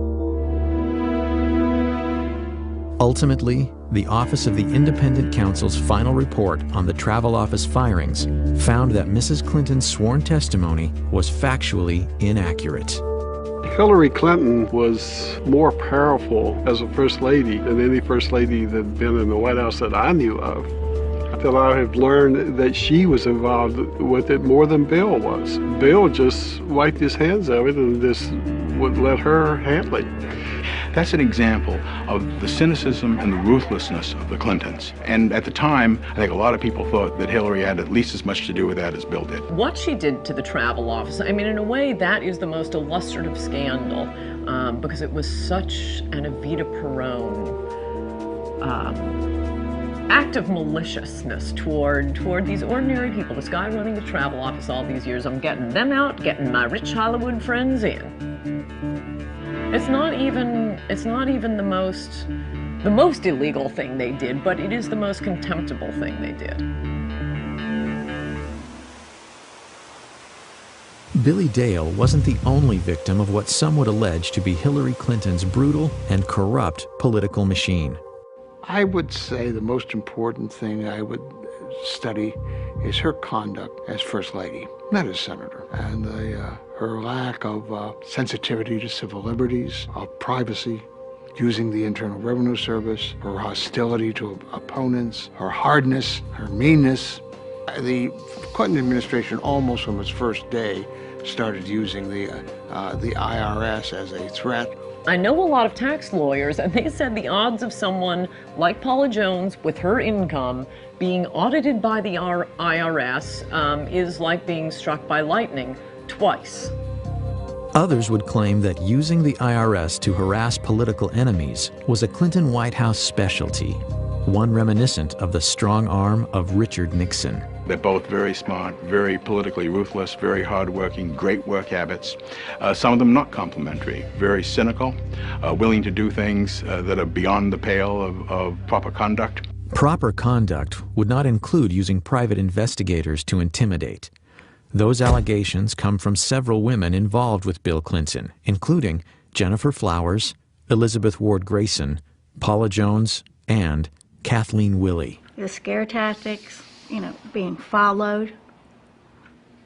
Ultimately, the Office of the Independent Counsel's final report on the travel office firings found that Mrs. Clinton's sworn testimony was factually inaccurate. Hillary Clinton was more powerful as a first lady than any first lady that had been in the White House that I knew of. That I have learned that she was involved with it more than Bill was. Bill just wiped his hands of it and just would let her handle it. That's an example of the cynicism and the ruthlessness of the Clintons. And at the time, I think a lot of people thought that Hillary had at least as much to do with that as Bill did. What she did to the travel office, I mean, in a way, that is the most illustrative scandal because it was such an Evita Peron act of maliciousness toward these ordinary people. This guy running the travel office all these years, I'm getting them out, getting my rich Hollywood friends in. It's not even the most illegal thing they did, but it is the most contemptible thing they did. Billy Dale wasn't the only victim of what some would allege to be Hillary Clinton's brutal and corrupt political machine. I would say the most important thing I would study is her conduct as First Lady, not as Senator, and her lack of sensitivity to civil liberties, of privacy, using the Internal Revenue Service, her hostility to opponents, her hardness, her meanness. The Clinton administration, almost from its first day, started using the IRS as a threat. I know a lot of tax lawyers, and they said the odds of someone like Paula Jones with her income being audited by the IRS is like being struck by lightning twice. Others would claim that using the IRS to harass political enemies was a Clinton White House specialty, one reminiscent of the strong arm of Richard Nixon. They're both very smart, very politically ruthless, very hardworking, great work habits. Some of them not complimentary, very cynical, willing to do things that are beyond the pale of proper conduct. Proper conduct would not include using private investigators to intimidate. Those allegations come from several women involved with Bill Clinton, including Jennifer Flowers, Elizabeth Ward Grayson, Paula Jones, and Kathleen Willey. The scare tactics, being followed,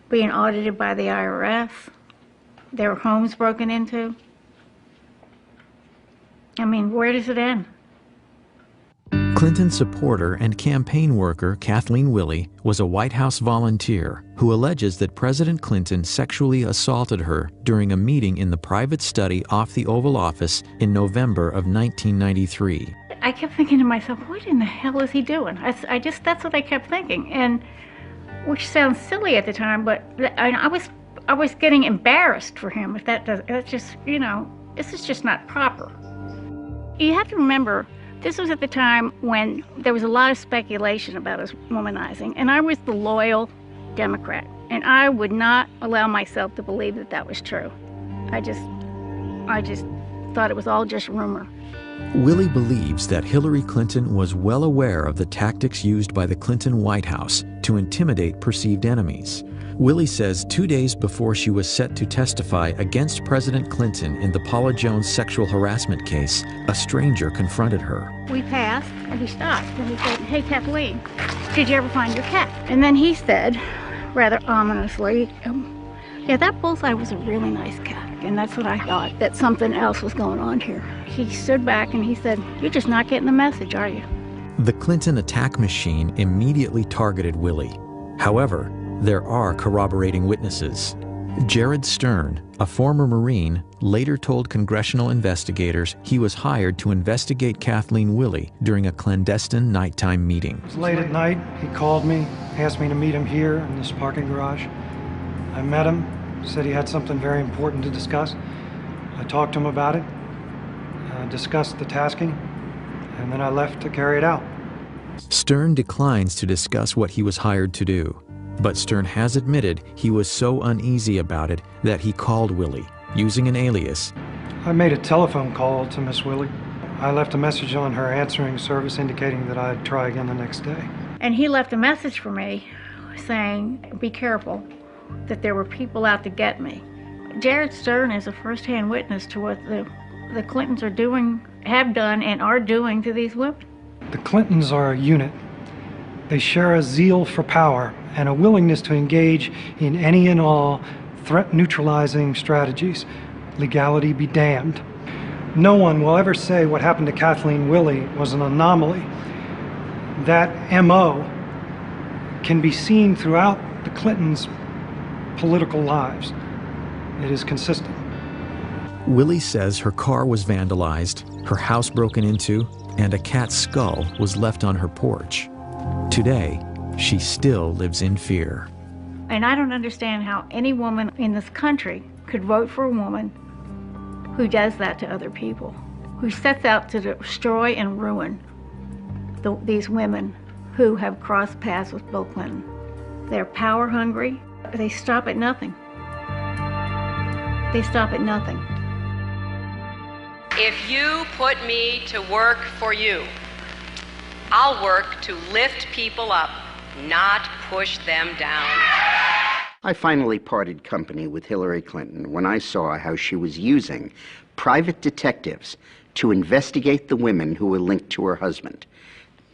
being audited by the IRS, their homes broken into. I mean, where does it end? Clinton supporter and campaign worker Kathleen Willey was a White House volunteer who alleges that President Clinton sexually assaulted her during a meeting in the private study off the Oval Office in November of 1993. I kept thinking to myself, what in the hell is he doing? That's what I kept thinking, and which sounds silly at the time, but I was getting embarrassed for him. If that's just, this is just not proper. You have to remember, this was at the time when there was a lot of speculation about his womanizing, and I was the loyal Democrat, and I would not allow myself to believe that that was true. I just thought it was all just rumor. Willey believes that Hillary Clinton was well aware of the tactics used by the Clinton White House to intimidate perceived enemies. Willey says 2 days before she was set to testify against President Clinton in the Paula Jones sexual harassment case, a stranger confronted her. We passed, and he stopped, and he said, "Hey, Kathleen, did you ever find your cat?" And then he said, rather ominously, "Yeah, that bullseye was a really nice cat." And that's what I thought, that something else was going on here. He stood back and he said, "You're just not getting the message, are you?" The Clinton attack machine immediately targeted Willey. However, there are corroborating witnesses. Jared Stern, a former Marine, later told congressional investigators he was hired to investigate Kathleen Willey during a clandestine nighttime meeting. It was late at night. He called me, asked me to meet him here in this parking garage. I met him, said he had something very important to discuss. I talked to him about it, discussed the tasking, and then I left to carry it out. Stern declines to discuss what he was hired to do. But Stern has admitted he was so uneasy about it that he called Willey, using an alias. I made a telephone call to Miss Willey. I left a message on her answering service indicating that I'd try again the next day. And he left a message for me saying, be careful, that there were people out to get me. Jared Stern is a first-hand witness to what the Clintons are doing, have done, and are doing to these women. The Clintons are a unit. They share a zeal for power and a willingness to engage in any and all threat-neutralizing strategies. Legality be damned. No one will ever say what happened to Kathleen Willey was an anomaly. That MO can be seen throughout the Clintons' political lives. It is consistent. Willey says her car was vandalized, her house broken into, and a cat's skull was left on her porch. Today, she still lives in fear. And I don't understand how any woman in this country could vote for a woman who does that to other people, who sets out to destroy and ruin these women who have crossed paths with Bill Clinton. They're power hungry. They stop at nothing. They stop at nothing. If you put me to work for you, I'll work to lift people up, not push them down. I finally parted company with Hillary Clinton when I saw how she was using private detectives to investigate the women who were linked to her husband.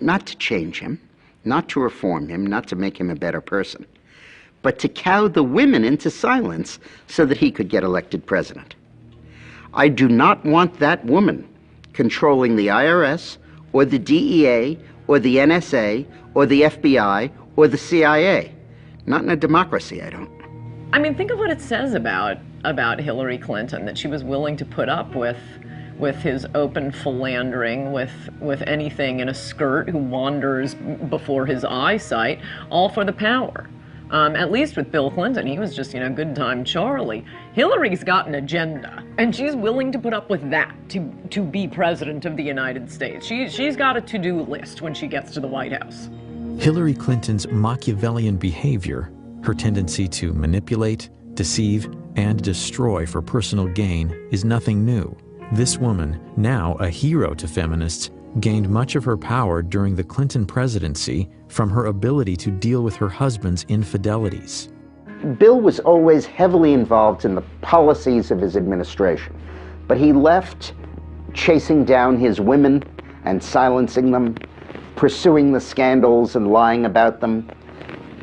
Not to change him, not to reform him, not to make him a better person, but to cow the women into silence so that he could get elected president. I do not want that woman controlling the IRS or the DEA or the NSA or the FBI or the CIA. Not in a democracy, I don't. I mean, think of what it says about Hillary Clinton, that she was willing to put up with his open philandering, with anything in a skirt who wanders before his eyesight, all for the power. At least with Bill Clinton, he was just, good time Charlie. Hillary's got an agenda, and she's willing to put up with that to be president of the United States. She's got a to-do list when she gets to the White House. Hillary Clinton's Machiavellian behavior, her tendency to manipulate, deceive, and destroy for personal gain is nothing new. This woman, now a hero to feminists, gained much of her power during the Clinton presidency from her ability to deal with her husband's infidelities. Bill was always heavily involved in the policies of his administration, but he left chasing down his women and silencing them, pursuing the scandals and lying about them,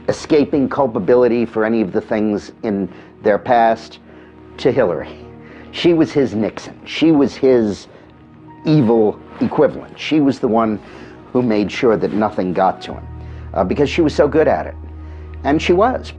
escaping culpability for any of the things in their past, to Hillary. She was his Nixon. She was his evil equivalent. She was the one who made sure that nothing got to him because she was so good at it. And she was.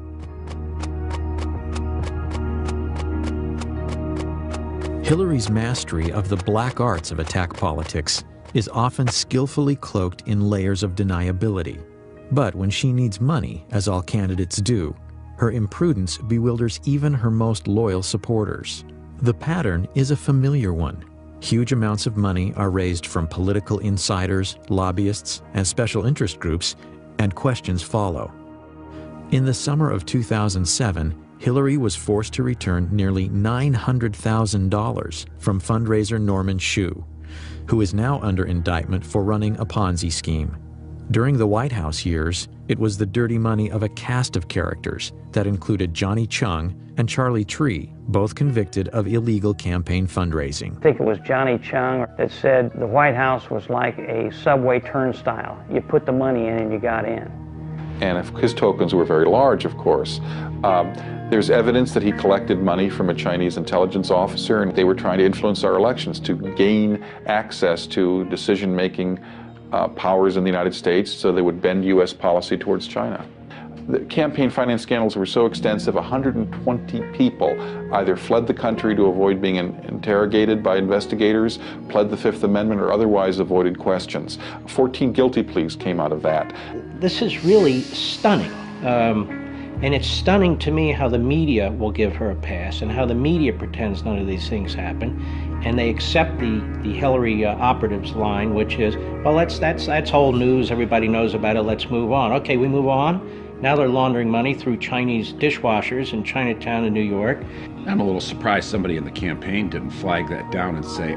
Hillary's mastery of the black arts of attack politics is often skillfully cloaked in layers of deniability. But when she needs money, as all candidates do, her imprudence bewilders even her most loyal supporters. The pattern is a familiar one. Huge amounts of money are raised from political insiders, lobbyists, and special interest groups, and questions follow. In the summer of 2007, Hillary was forced to return nearly $900,000 from fundraiser Norman Shue, who is now under indictment for running a Ponzi scheme. During the White House years, it was the dirty money of a cast of characters that included Johnny Chung and Charlie Tree, both convicted of illegal campaign fundraising. I think it was Johnny Chung that said the White House was like a subway turnstile. You put the money in and you got in. And his tokens were very large, of course. There's evidence that he collected money from a Chinese intelligence officer, and they were trying to influence our elections to gain access to decision-making powers in the United States so they would bend U.S. policy towards China. The campaign finance scandals were so extensive, 120 people either fled the country to avoid being interrogated by investigators, pled the Fifth Amendment, or otherwise avoided questions. 14 guilty pleas came out of that. This is really stunning. And it's stunning to me how the media will give her a pass and how the media pretends none of these things happen. And they accept the Hillary operatives line, which is, well, that's old news, everybody knows about it, let's move on. Okay, we move on. Now they're laundering money through Chinese dishwashers in Chinatown in New York. I'm a little surprised somebody in the campaign didn't flag that down and say,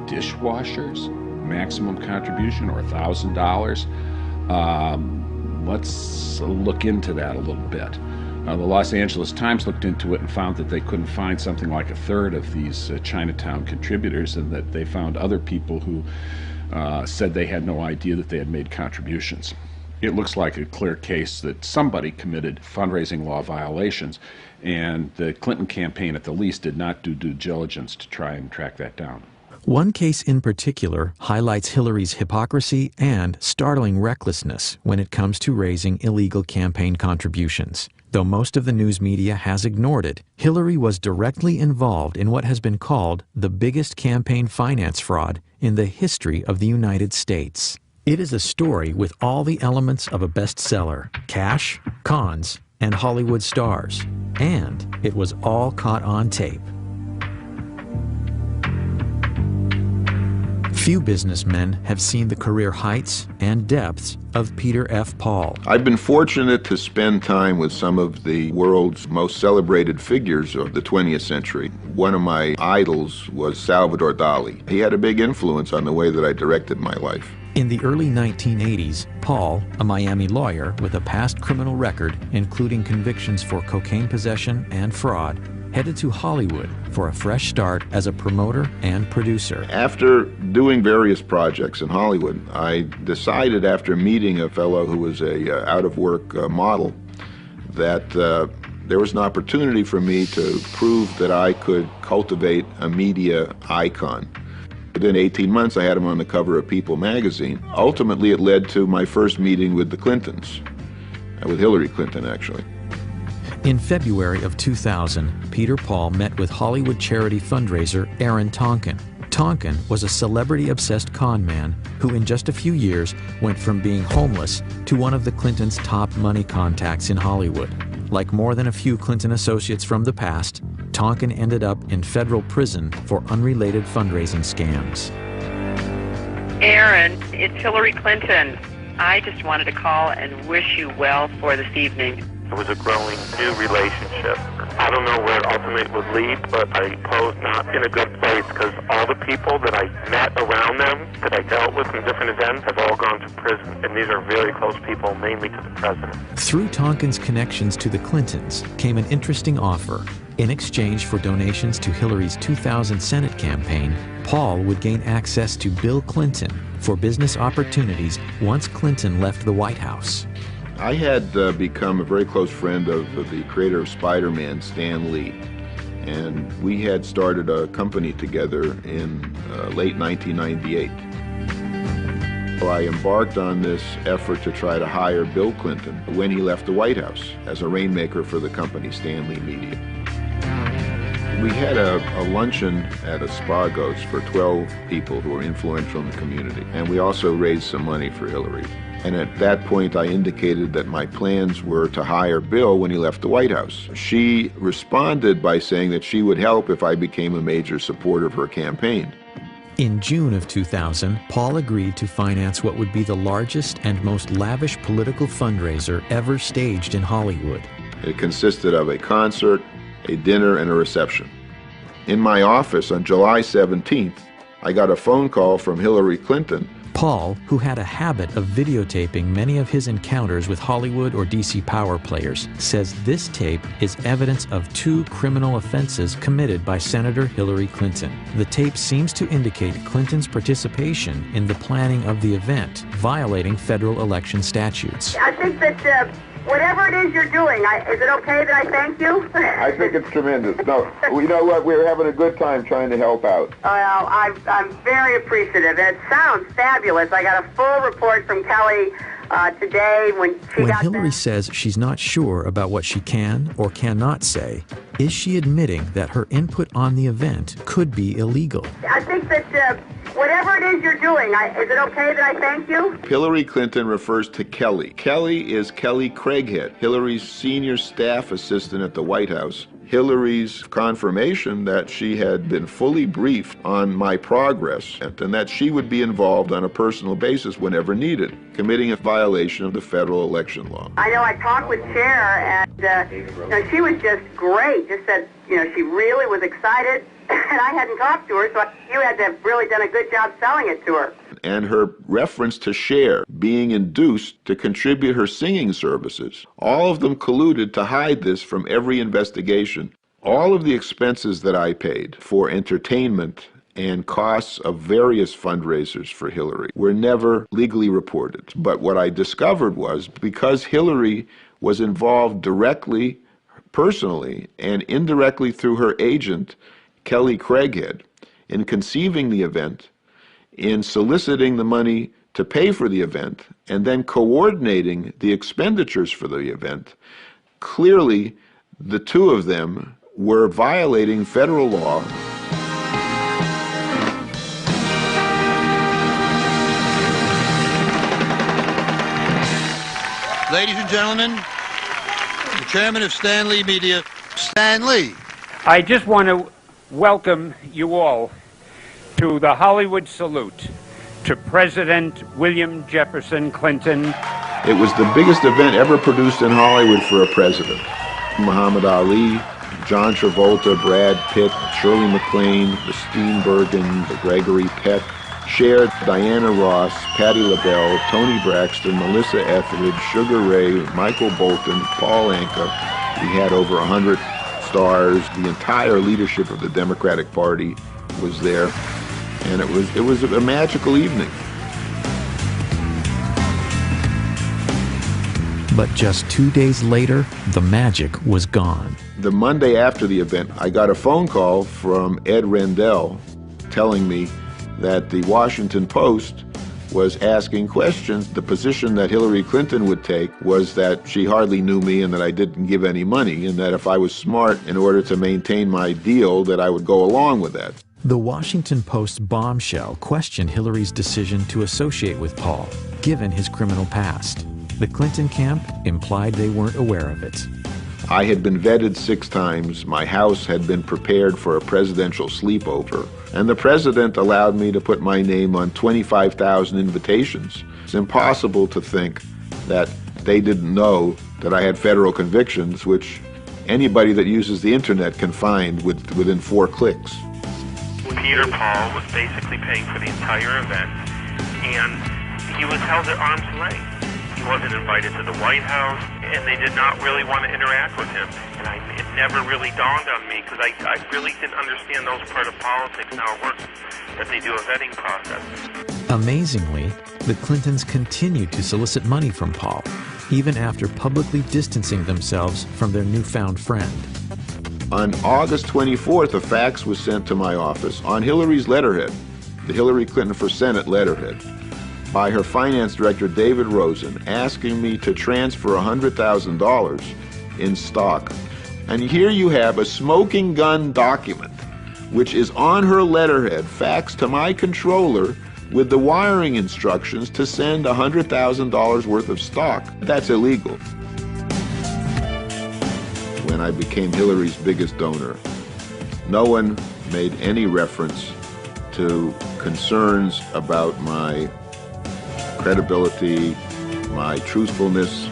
dishwashers, maximum contribution, or $1,000. Let's look into that a little bit. The Los Angeles Times looked into it and found that they couldn't find something like a third of these Chinatown contributors, and that they found other people who said they had no idea that they had made contributions. It looks like a clear case that somebody committed fundraising law violations, and the Clinton campaign at the least did not do due diligence to try and track that down. One case in particular highlights Hillary's hypocrisy and startling recklessness when it comes to raising illegal campaign contributions. Though most of the news media has ignored it, Hillary was directly involved in what has been called the biggest campaign finance fraud in the history of the United States. It is a story with all the elements of a bestseller: cash, cons, and Hollywood stars. And it was all caught on tape. Few businessmen have seen the career heights and depths of Peter F. Paul. I've been fortunate to spend time with some of the world's most celebrated figures of the 20th century. One of my idols was Salvador Dali. He had a big influence on the way that I directed my life. In the early 1980s, Paul, a Miami lawyer with a past criminal record, including convictions for cocaine possession and fraud, headed to Hollywood for a fresh start as a promoter and producer. After doing various projects in Hollywood, I decided, after meeting a fellow who was a out-of-work model, that there was an opportunity for me to prove that I could cultivate a media icon. Within 18 months, I had him on the cover of People magazine. Ultimately, it led to my first meeting with the Clintons, with Illary Clinton, actually. In February of 2000, Peter Paul met with Hollywood charity fundraiser Aaron Tonkin. Tonkin was a celebrity-obsessed con man who in just a few years went from being homeless to one of the Clintons' top money contacts in Hollywood. Like more than a few Clinton associates from the past, Tonkin ended up in federal prison for unrelated fundraising scams. Aaron, it's Hillary Clinton. I just wanted to call and wish you well for this evening. It was a growing new relationship. I don't know where it ultimately would lead, but I suppose not in a good place, because all the people that I met around them, that I dealt with in different events, have all gone to prison. And these are very close people, mainly to the president. Through Tonkin's connections to the Clintons came an interesting offer. In exchange for donations to Hillary's 2000 Senate campaign, Paul would gain access to Bill Clinton for business opportunities once Clinton left the White House. I had become a very close friend of the creator of Spider-Man, Stan Lee, and we had started a company together in late 1998. So I embarked on this effort to try to hire Bill Clinton when he left the White House as a rainmaker for the company, Stan Lee Media. We had a luncheon at Aspargo's for 12 people who were influential in the community, and we also raised some money for Hillary. And at that point, I indicated that my plans were to hire Bill when he left the White House. She responded by saying that she would help if I became a major supporter of her campaign. In June of 2000, Paul agreed to finance what would be the largest and most lavish political fundraiser ever staged in Hollywood. It consisted of a concert, a dinner, and a reception. In my office on July 17th, I got a phone call from Hillary Clinton. Paul, who had a habit of videotaping many of his encounters with Hollywood or DC power players, says this tape is evidence of 2 criminal offenses committed by Senator Hillary Clinton. The tape seems to indicate Clinton's participation in the planning of the event, violating federal election statutes. I think that whatever it is you're doing, is it okay that I thank you? I think it's tremendous. No, you know what? We're having a good time trying to help out. Well, I'm very appreciative. It sounds fabulous. I got a full report from Kelly today when Hillary says she's not sure about what she can or cannot say, is she admitting that her input on the event could be illegal? I think that whatever it is you're doing, is it okay that I thank you? Hillary Clinton refers to Kelly. Kelly is Kelly Craighead, Hillary's senior staff assistant at the White House. Hillary's confirmation that she had been fully briefed on my progress and that she would be involved on a personal basis whenever needed, committing a violation of the federal election law. I know I talked with Chair, and she was just great. Just said, she really was excited and I hadn't talked to her, so you had to have really done a good job selling it to her. And her reference to Cher being induced to contribute her singing services, all of them colluded to hide this from every investigation. All of the expenses that I paid for entertainment and costs of various fundraisers for Hillary were never legally reported. But what I discovered was, because Hillary was involved directly, personally, and indirectly through her agent, Kelly Craighead, in conceiving the event, in soliciting the money to pay for the event, and then coordinating the expenditures for the event, clearly the two of them were violating federal law. Ladies and gentlemen, the chairman of Stan Lee Media, Stan Lee. I just want to welcome you all to the Hollywood salute to President William Jefferson Clinton. It was the biggest event ever produced in Hollywood for a president. Muhammad Ali, John Travolta, Brad Pitt, Shirley MacLaine, the Steenburgen, Gregory Peck, Cher, Diana Ross, Patti LaBelle, Toni Braxton, Melissa Etheridge, Sugar Ray, Michael Bolton, Paul Anka. We had over 100 stars. The entire leadership of the Democratic Party was there, and it was a magical evening. But just 2 days later, the magic was gone. The Monday after the event, I got a phone call from Ed Rendell telling me that the Washington Post was asking questions. The position that Hillary Clinton would take was that she hardly knew me and that I didn't give any money, and that if I was smart in order to maintain my deal, that I would go along with that. The Washington Post bombshell questioned Hillary's decision to associate with Paul, given his criminal past. The Clinton camp implied they weren't aware of it. I had been vetted 6 times. My house had been prepared for a presidential sleepover. And the president allowed me to put my name on 25,000 invitations. It's impossible to think that they didn't know that I had federal convictions, which anybody that uses the internet can find within 4 clicks. Peter Paul was basically paying for the entire event, and he was held at arm's length. He wasn't invited to the White House, and they did not really want to interact with him. And it never really dawned on me, because I really didn't understand those part of politics and how it works, that they do a vetting process. Amazingly, the Clintons continued to solicit money from Paul, even after publicly distancing themselves from their newfound friend. On August 24th, a fax was sent to my office on Hillary's letterhead, the Hillary Clinton for Senate letterhead, by her finance director, David Rosen, asking me to transfer $100,000 in stock. And here you have a smoking gun document, which is on her letterhead, faxed to my controller with the wiring instructions to send $100,000 worth of stock. That's illegal. When I became Hillary's biggest donor, no one made any reference to concerns about my credibility, my truthfulness,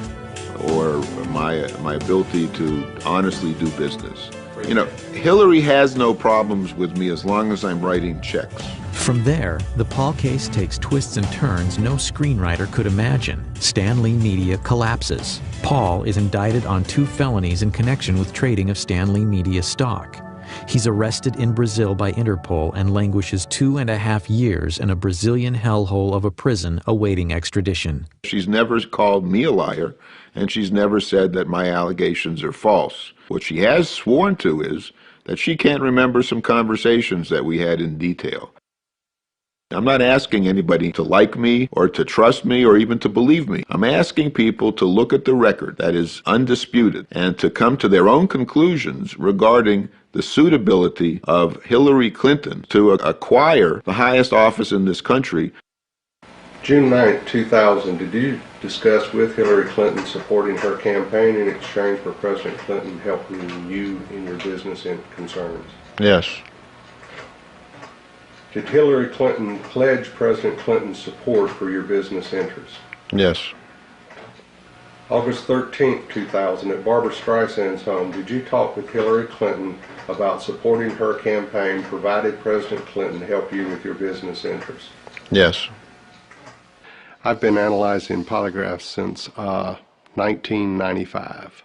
or my ability to honestly do business. You know, Hillary has no problems with me as long as I'm writing checks. From there, the Paul case takes twists and turns no screenwriter could imagine. Stan Lee Media collapses. Paul is indicted on 2 felonies in connection with trading of Stan Lee Media stock. He's arrested in Brazil by Interpol and languishes 2.5 years in a Brazilian hellhole of a prison awaiting extradition. She's never called me a liar, and she's never said that my allegations are false. What she has sworn to is that she can't remember some conversations that we had in detail. I'm not asking anybody to like me or to trust me or even to believe me. I'm asking people to look at the record that is undisputed and to come to their own conclusions regarding the suitability of Hillary Clinton to acquire the highest office in this country. June 9, 2000, did you discuss with Hillary Clinton supporting her campaign in exchange for President Clinton helping you in your business concerns? Yes. Did Hillary Clinton pledge President Clinton's support for your business interests? Yes. August 13, 2000, at Barbara Streisand's home, did you talk with Hillary Clinton about supporting her campaign, provided President Clinton help you with your business interests? Yes. I've been analyzing polygraphs since 1995.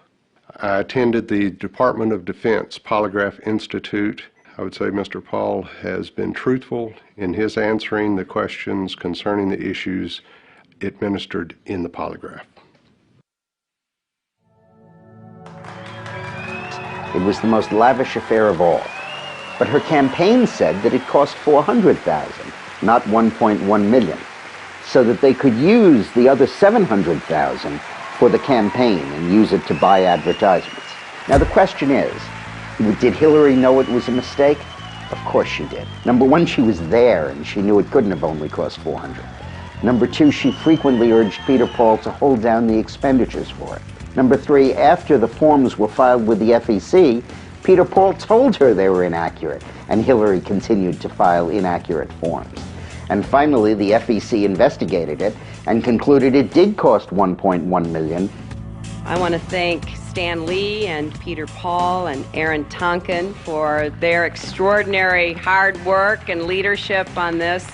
I attended the Department of Defense Polygraph Institute. I would say Mr. Paul has been truthful in his answering the questions concerning the issues administered in the polygraph. It was the most lavish affair of all. But her campaign said that it cost $400,000, not $1.1 million, so that they could use the other $700,000 for the campaign and use it to buy advertisements. Now the question is, did Hillary know it was a mistake? Of course she did. Number one, she was there and she knew it couldn't have only cost $400,000. Number two, she frequently urged Peter Paul to hold down the expenditures for it. Number three, after the forms were filed with the FEC, Peter Paul told her they were inaccurate, and Hillary continued to file inaccurate forms. And finally, the FEC investigated it and concluded it did cost $1.1 million. I want to thank Stan Lee and Peter Paul and Aaron Tonkin for their extraordinary hard work and leadership on this.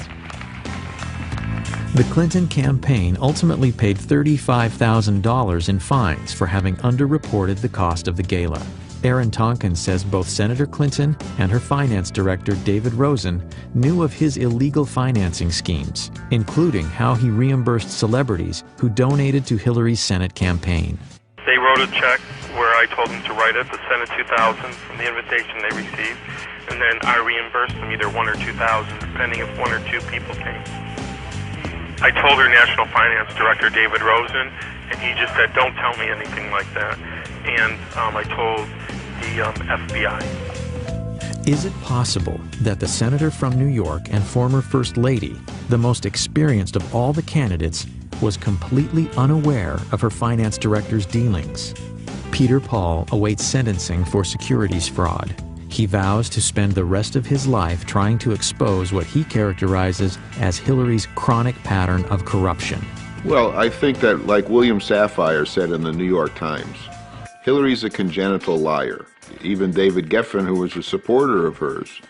The Clinton campaign ultimately paid $35,000 in fines for having underreported the cost of the gala. Aaron Tonkin says both Senator Clinton and her finance director, David Rosen, knew of his illegal financing schemes, including how he reimbursed celebrities who donated to Hillary's Senate campaign. They wrote a check where I told them to write it, the Senate 2000 from the invitation they received, and then I reimbursed them either $1,000 or $2,000, depending if one or two people came. I told her National Finance Director, David Rosen, and he just said, don't tell me anything like that. And I told the FBI. Is it possible that the senator from New York and former First Lady, the most experienced of all the candidates, was completely unaware of her finance director's dealings? Peter Paul awaits sentencing for securities fraud. He vows to spend the rest of his life trying to expose what he characterizes as Hillary's chronic pattern of corruption. Well, I think that, like William Safire said in the New York Times, Hillary's a congenital liar. Even David Geffen, who was a supporter of hers,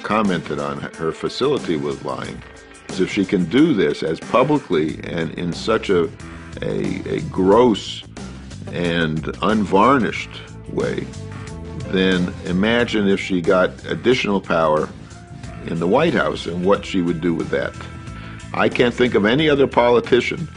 commented on her facility with lying. So if she can do this as publicly and in such a gross and unvarnished way, then imagine if she got additional power in the White House and what she would do with that. I can't think of any other politician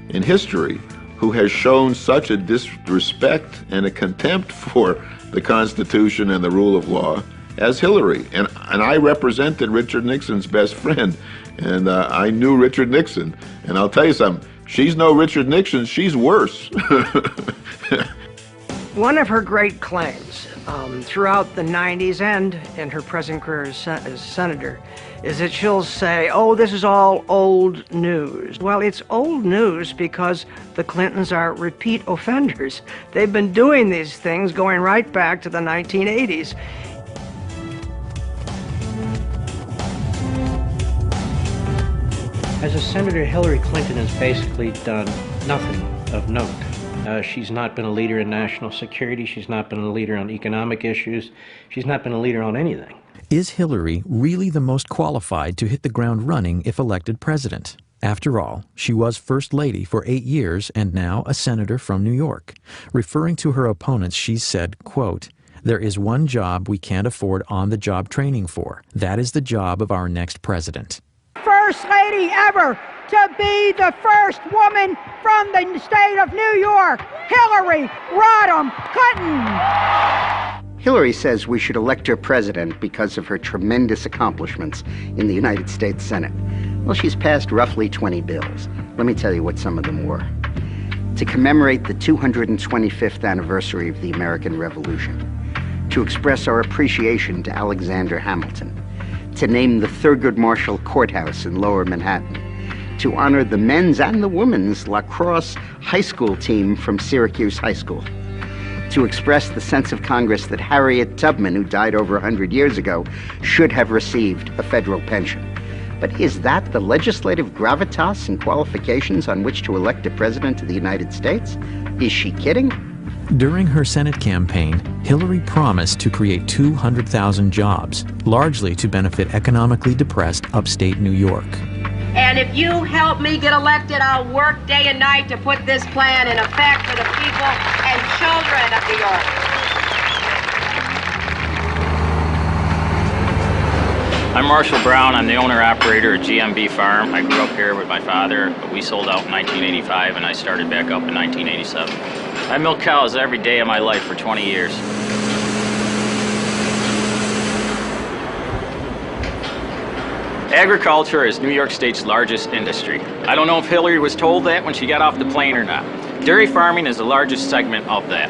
in history who has shown such a disrespect and a contempt for the Constitution and the rule of law as Hillary. And I represented Richard Nixon's best friend, and I knew Richard Nixon. And I'll tell you something, she's no Richard Nixon, she's worse. One of her great claims throughout the 90s and in her present career as senator is that she'll say, oh, this is all old news. Well, it's old news because the Clintons are repeat offenders. They've been doing these things going right back to the 1980s. As a senator, Hillary Clinton has basically done nothing of note. She's not been a leader in national security. She's not been a leader on economic issues. She's not been a leader on anything. Is Hillary really the most qualified to hit the ground running if elected president? After all, she was First Lady for 8 years and now a senator from New York. Referring to her opponents, she said, quote, "There is one job we can't afford on-the-job training for. That is the job of our next president." First Lady ever to be the first woman from the state of New York, Hillary Rodham Clinton. Hillary says we should elect her president because of her tremendous accomplishments in the United States Senate. Well, she's passed roughly 20 bills. Let me tell you what some of them were. To commemorate the 225th anniversary of the American Revolution, to express our appreciation to Alexander Hamilton, to name the Thurgood Marshall Courthouse in Lower Manhattan, to honor the men's and the women's lacrosse high school team from Syracuse High School, to express the sense of Congress that Harriet Tubman, who died over 100 years ago, should have received a federal pension. But is that the legislative gravitas and qualifications on which to elect a president of the United States? Is she kidding? During her Senate campaign, Hillary promised to create 200,000 jobs, largely to benefit economically depressed upstate New York. And if you help me get elected, I'll work day and night to put this plan in effect for the people and children of New York. I'm Marshall Brown. I'm the owner-operator at GMB Farm. I grew up here with my father, but we sold out in 1985, and I started back up in 1987. I milked cows every day of my life for 20 years. Agriculture is New York State's largest industry. I don't know if Hillary was told that when she got off the plane or not. Dairy farming is the largest segment of that.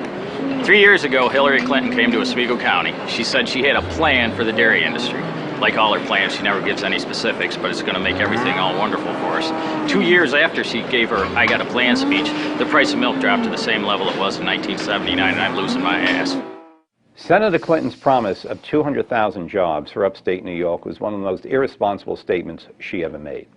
3 years ago, Illary Clinton came to Oswego County. She said she had a plan for the dairy industry. Like all her plans, she never gives any specifics, but it's going to make everything all wonderful for us. 2 years after she gave her I Got a Plan speech, the price of milk dropped to the same level it was in 1979, and I'm losing my ass. Senator Clinton's promise of 200,000 jobs for upstate New York was one of the most irresponsible statements she ever made.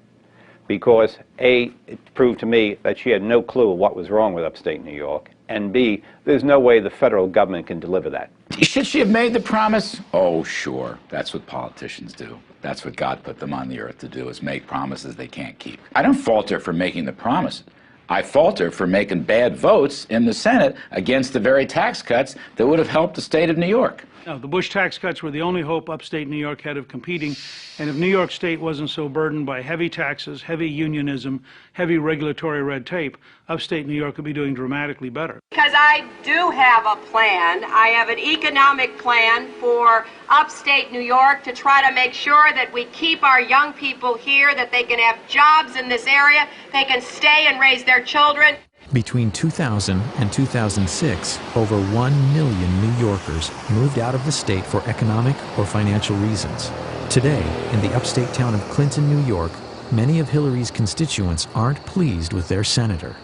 Because A, it proved to me that she had no clue of what was wrong with upstate New York, and B, there's no way the federal government can deliver that. Should she have made the promise? Oh, sure. That's what politicians do. That's what God put them on the earth to do, is make promises they can't keep. I don't fault her for making the promises. I fault her for making bad votes in the Senate against the very tax cuts that would have helped the state of New York. No, the Bush tax cuts were the only hope upstate New York had of competing, and if New York State wasn't so burdened by heavy taxes, heavy unionism, heavy regulatory red tape, upstate New York could be doing dramatically better. Because I do have a plan. I have an economic plan for upstate New York to try to make sure that we keep our young people here, that they can have jobs in this area, they can stay and raise their children. Between 2000 and 2006, over 1 million New Yorkers moved out of the state for economic or financial reasons. Today, in the upstate town of Clinton, New York, many of Hillary's constituents aren't pleased with their senator.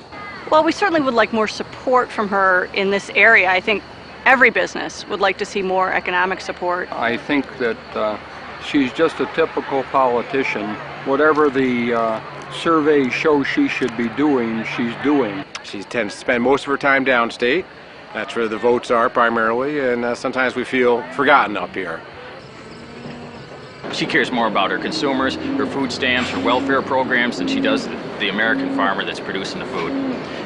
Well, we certainly would like more support from her in this area. I think every business would like to see more economic support. I think that she's just a typical politician. Whatever the surveys show she should be doing, she's doing. She tends to spend most of her time downstate. That's where the votes are primarily, and sometimes we feel forgotten up here. She cares more about her consumers, her food stamps, her welfare programs than she does the American farmer that's producing the food.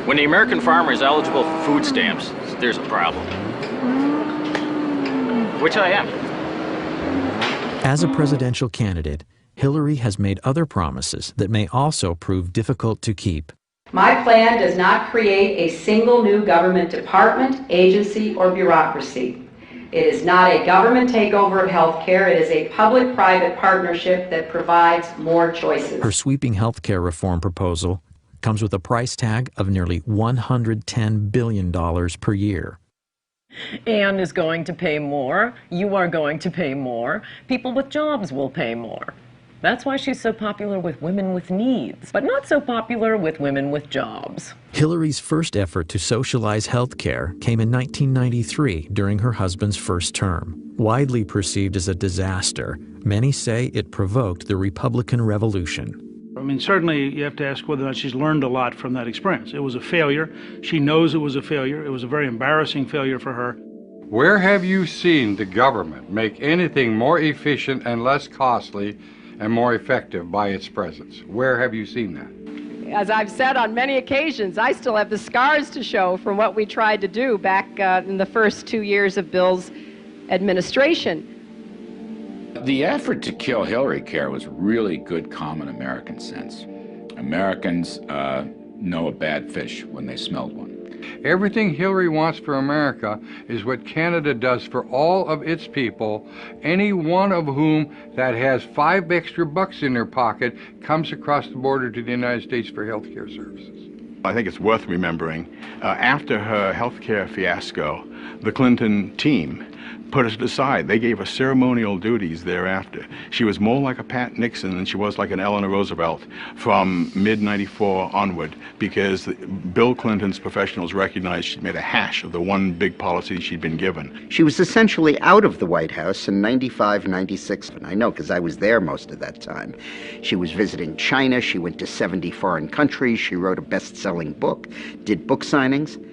When the American farmer is eligible for food stamps, there's a problem. Which I am. As a presidential candidate, Hillary has made other promises that may also prove difficult to keep. My plan does not create a single new government department, agency, or bureaucracy. It is not a government takeover of health care. It is a public-private partnership that provides more choices. Her sweeping health care reform proposal comes with a price tag of nearly $110 billion per year. Anne is going to pay more. You are going to pay more. People with jobs will pay more. That's why she's so popular with women with needs, but not so popular with women with jobs. Hillary's first effort to socialize health care came in 1993 during her husband's first term. Widely perceived as a disaster, many say it provoked the Republican Revolution. I mean, certainly you have to ask whether or not she's learned a lot from that experience. It was a failure. She knows it was a failure. It was a very embarrassing failure for her. Where have you seen the government make anything more efficient and less costly and more effective by its presence? Where have you seen that? As I've said on many occasions, I still have the scars to show from what we tried to do back in the first 2 years of Bill's administration. The effort to kill Hillary Care was really good common American sense. Americans know a bad fish when they smell one. Everything Hillary wants for America is what Canada does for all of its people, any one of whom that has $5 extra in their pocket comes across the border to the United States for health care services. I think it's worth remembering, after her health care fiasco, the Clinton team put us aside. They gave her ceremonial duties thereafter. She was more like a Pat Nixon than she was like an Eleanor Roosevelt from mid-94 onward, because Bill Clinton's professionals recognized she'd made a hash of the one big policy she'd been given. She was essentially out of the White House in 95, 96, and I know because I was there most of that time. She was visiting China, she went to 70 foreign countries, she wrote a best-selling book, did book signings.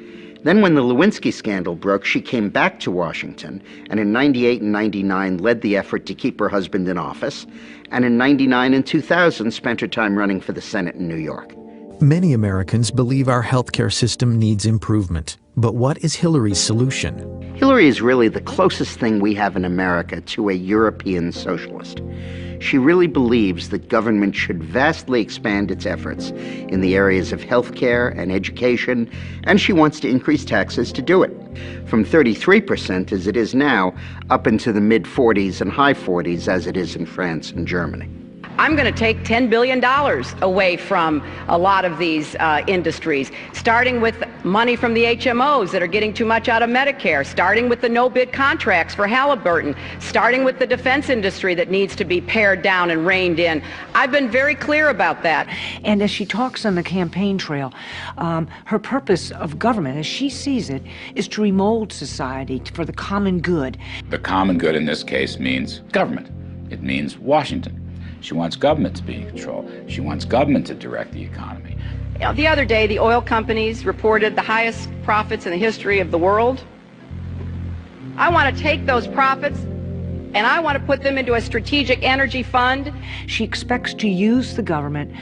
Then when the Lewinsky scandal broke, she came back to Washington, and in 98 and 99 led the effort to keep her husband in office, and in 99 and 2000 spent her time running for the Senate in New York. Many Americans believe our healthcare system needs improvement. But what is Hillary's solution? Hillary is really the closest thing we have in America to a European socialist. She really believes that government should vastly expand its efforts in the areas of healthcare and education, and she wants to increase taxes to do it, from 33% as it is now, up into the mid-40s and high 40s as it is in France and Germany. I'm going to take $10 billion away from a lot of these industries, starting with money from the HMOs that are getting too much out of Medicare, starting with the no-bid contracts for Halliburton, starting with the defense industry that needs to be pared down and reined in. I've been very clear about that. And as she talks on the campaign trail, her purpose of government, as she sees it, is to remold society for the common good. The common good in this case means government. It means Washington. She wants government to be in control. She wants government to direct the economy. The other day, the oil companies reported the highest profits in the history of the world. I want to take those profits and I want to put them into a strategic energy fund. She expects to use the government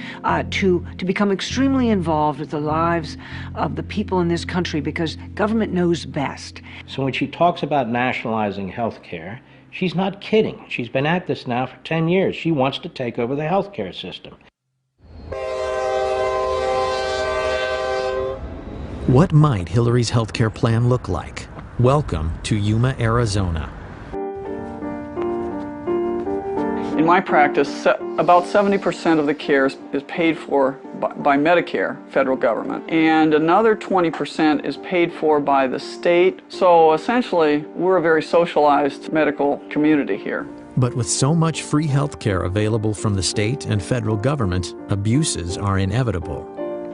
to become extremely involved with the lives of the people in this country, because government knows best. So when she talks about nationalizing health care, she's not kidding. She's been at this now for 10 years. She wants to take over the healthcare system. What might Hillary's healthcare plan look like? Welcome to Yuma, Arizona. In my practice, about 70% of the care is paid for by Medicare, federal government, and another 20% is paid for by the state. So essentially, we're a very socialized medical community here. But with so much free health care available from the state and federal government, abuses are inevitable.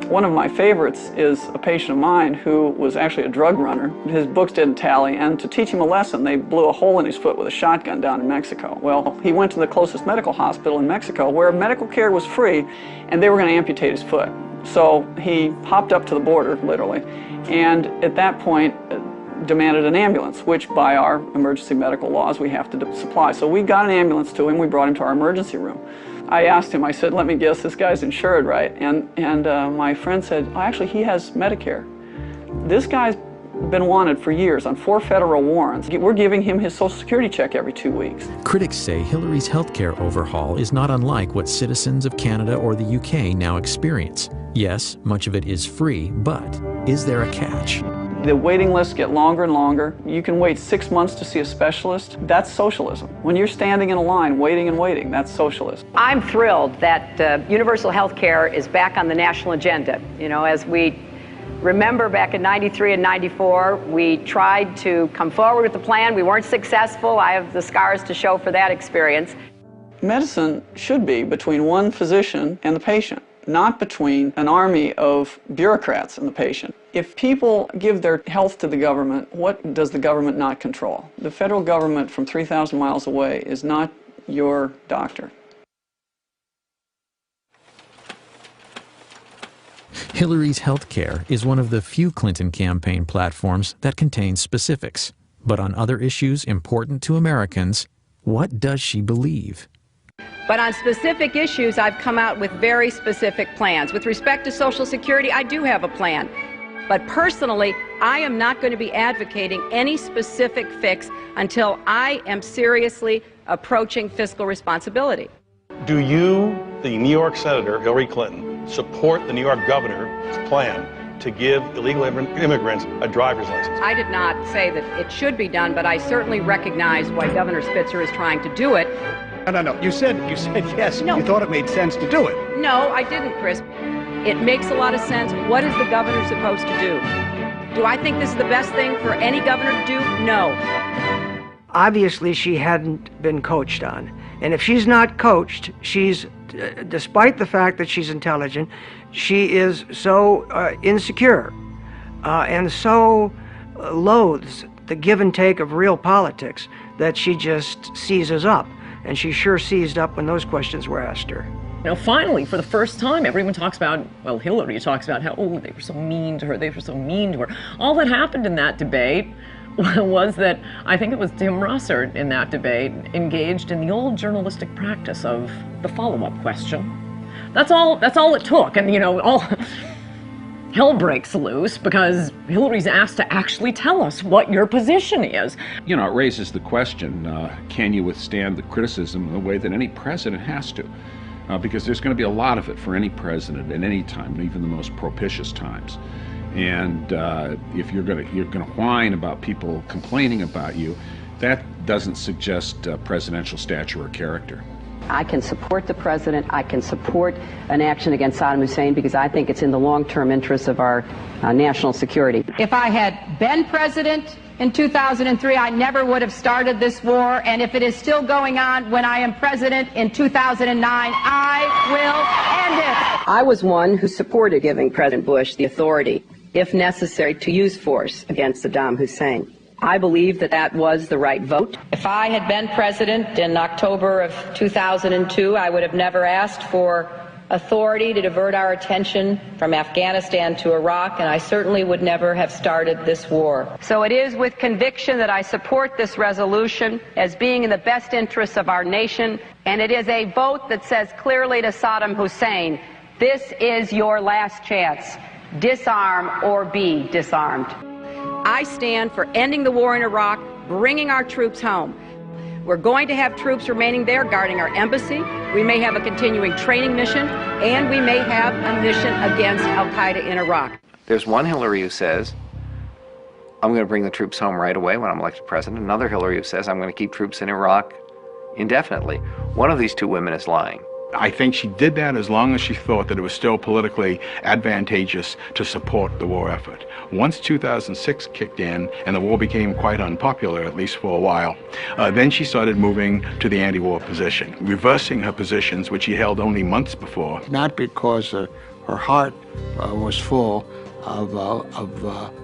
One of my favorites is a patient of mine who was actually a drug runner. His books didn't tally, and to teach him a lesson, they blew a hole in his foot with a shotgun down in Mexico. Well, he went to the closest medical hospital in Mexico where medical care was free, and they were going to amputate his foot. So he hopped up to the border, literally, and at that point demanded an ambulance, which by our emergency medical laws we have to supply. So we got an ambulance to him, we brought him to our emergency room. I asked him, I said, let me guess, this guy's insured, right? And my friend said, oh, actually, he has Medicare. This guy's been wanted for years on 4 federal warrants. We're giving him his Social Security check every 2 weeks. Critics say Hillary's healthcare overhaul is not unlike what citizens of Canada or the UK now experience. Yes, much of it is free, but is there a catch? The waiting lists get longer and longer. You can wait 6 months to see a specialist. That's socialism. When you're standing in a line, waiting and waiting, that's socialism. I'm thrilled that universal health care is back on the national agenda. You know, as we remember back in 93 and 94, we tried to come forward with the plan. We weren't successful. I have the scars to show for that experience. Medicine should be between one physician and the patient, not between an army of bureaucrats and the patient. If people give their health to the government, what does the government not control? The federal government from 3,000 miles away is not your doctor. Hillary's health care is one of the few Clinton campaign platforms that contains specifics. But on other issues important to Americans, what does she believe? But on specific issues, I've come out with very specific plans. With respect to Social Security, I do have a plan. But personally, I am not going to be advocating any specific fix until I am seriously approaching fiscal responsibility. Do you, the New York Senator Illary Clinton, support the New York governor's plan to give illegal immigrants a driver's license? I did not say that it should be done, but I certainly recognize why Governor Spitzer is trying to do it. No. You said yes. No. You thought it made sense to do it. No, I didn't, Chris. It makes a lot of sense. What is the governor supposed to do? Do I think this is the best thing for any governor to do? No. obviously she hadn't been coached on. And if she's not coached, she's, despite the fact that she's intelligent, she is so insecure and so loathes the give and take of real politics that she just seizes up. And she sure seized up when those questions were asked her. You know, finally, for the first time, everyone talks about, well, Hillary talks about how, oh, they were so mean to her, they were so mean to her. All that happened in that debate was that, I think it was Tim Russert in that debate, engaged in the old journalistic practice of the follow-up question. That's all it took, and, you know, all hell breaks loose because Hillary's asked to actually tell us what your position is. You know, it raises the question, can you withstand the criticism in the way that any president has to? Because there's going to be a lot of it for any president at any time, even the most propitious times. And if you're going to whine about people complaining about you, that doesn't suggest presidential stature or character. I can support the president. I can support an action against Saddam Hussein because I think it's in the long-term interests of our national security. If I had been president in 2003, I never would have started this war. And if it is still going on when I am president in 2009, I will end it. I was one who supported giving President Bush the authority, if necessary, to use force against Saddam Hussein. I believe that that was the right vote. If I had been president in October of 2002, I would have never asked for authority to divert our attention from Afghanistan to Iraq, and I certainly would never have started this war. So it is with conviction that I support this resolution as being in the best interests of our nation, and it is a vote that says clearly to Saddam Hussein, this is your last chance. Disarm or be disarmed. I stand for ending the war in Iraq, bringing our troops home. We're going to have troops remaining there guarding our embassy. We may have a continuing training mission, and we may have a mission against al-Qaeda in Iraq. There's one Hillary who says, I'm going to bring the troops home right away when I'm elected president. Another Hillary who says, I'm going to keep troops in Iraq indefinitely. One of these two women is lying. I think she did that as long as she thought that it was still politically advantageous to support the war effort. Once 2006 kicked in and the war became quite unpopular, at least for a while, then she started moving to the anti-war position, reversing her positions which she held only months before. Not because her heart was full of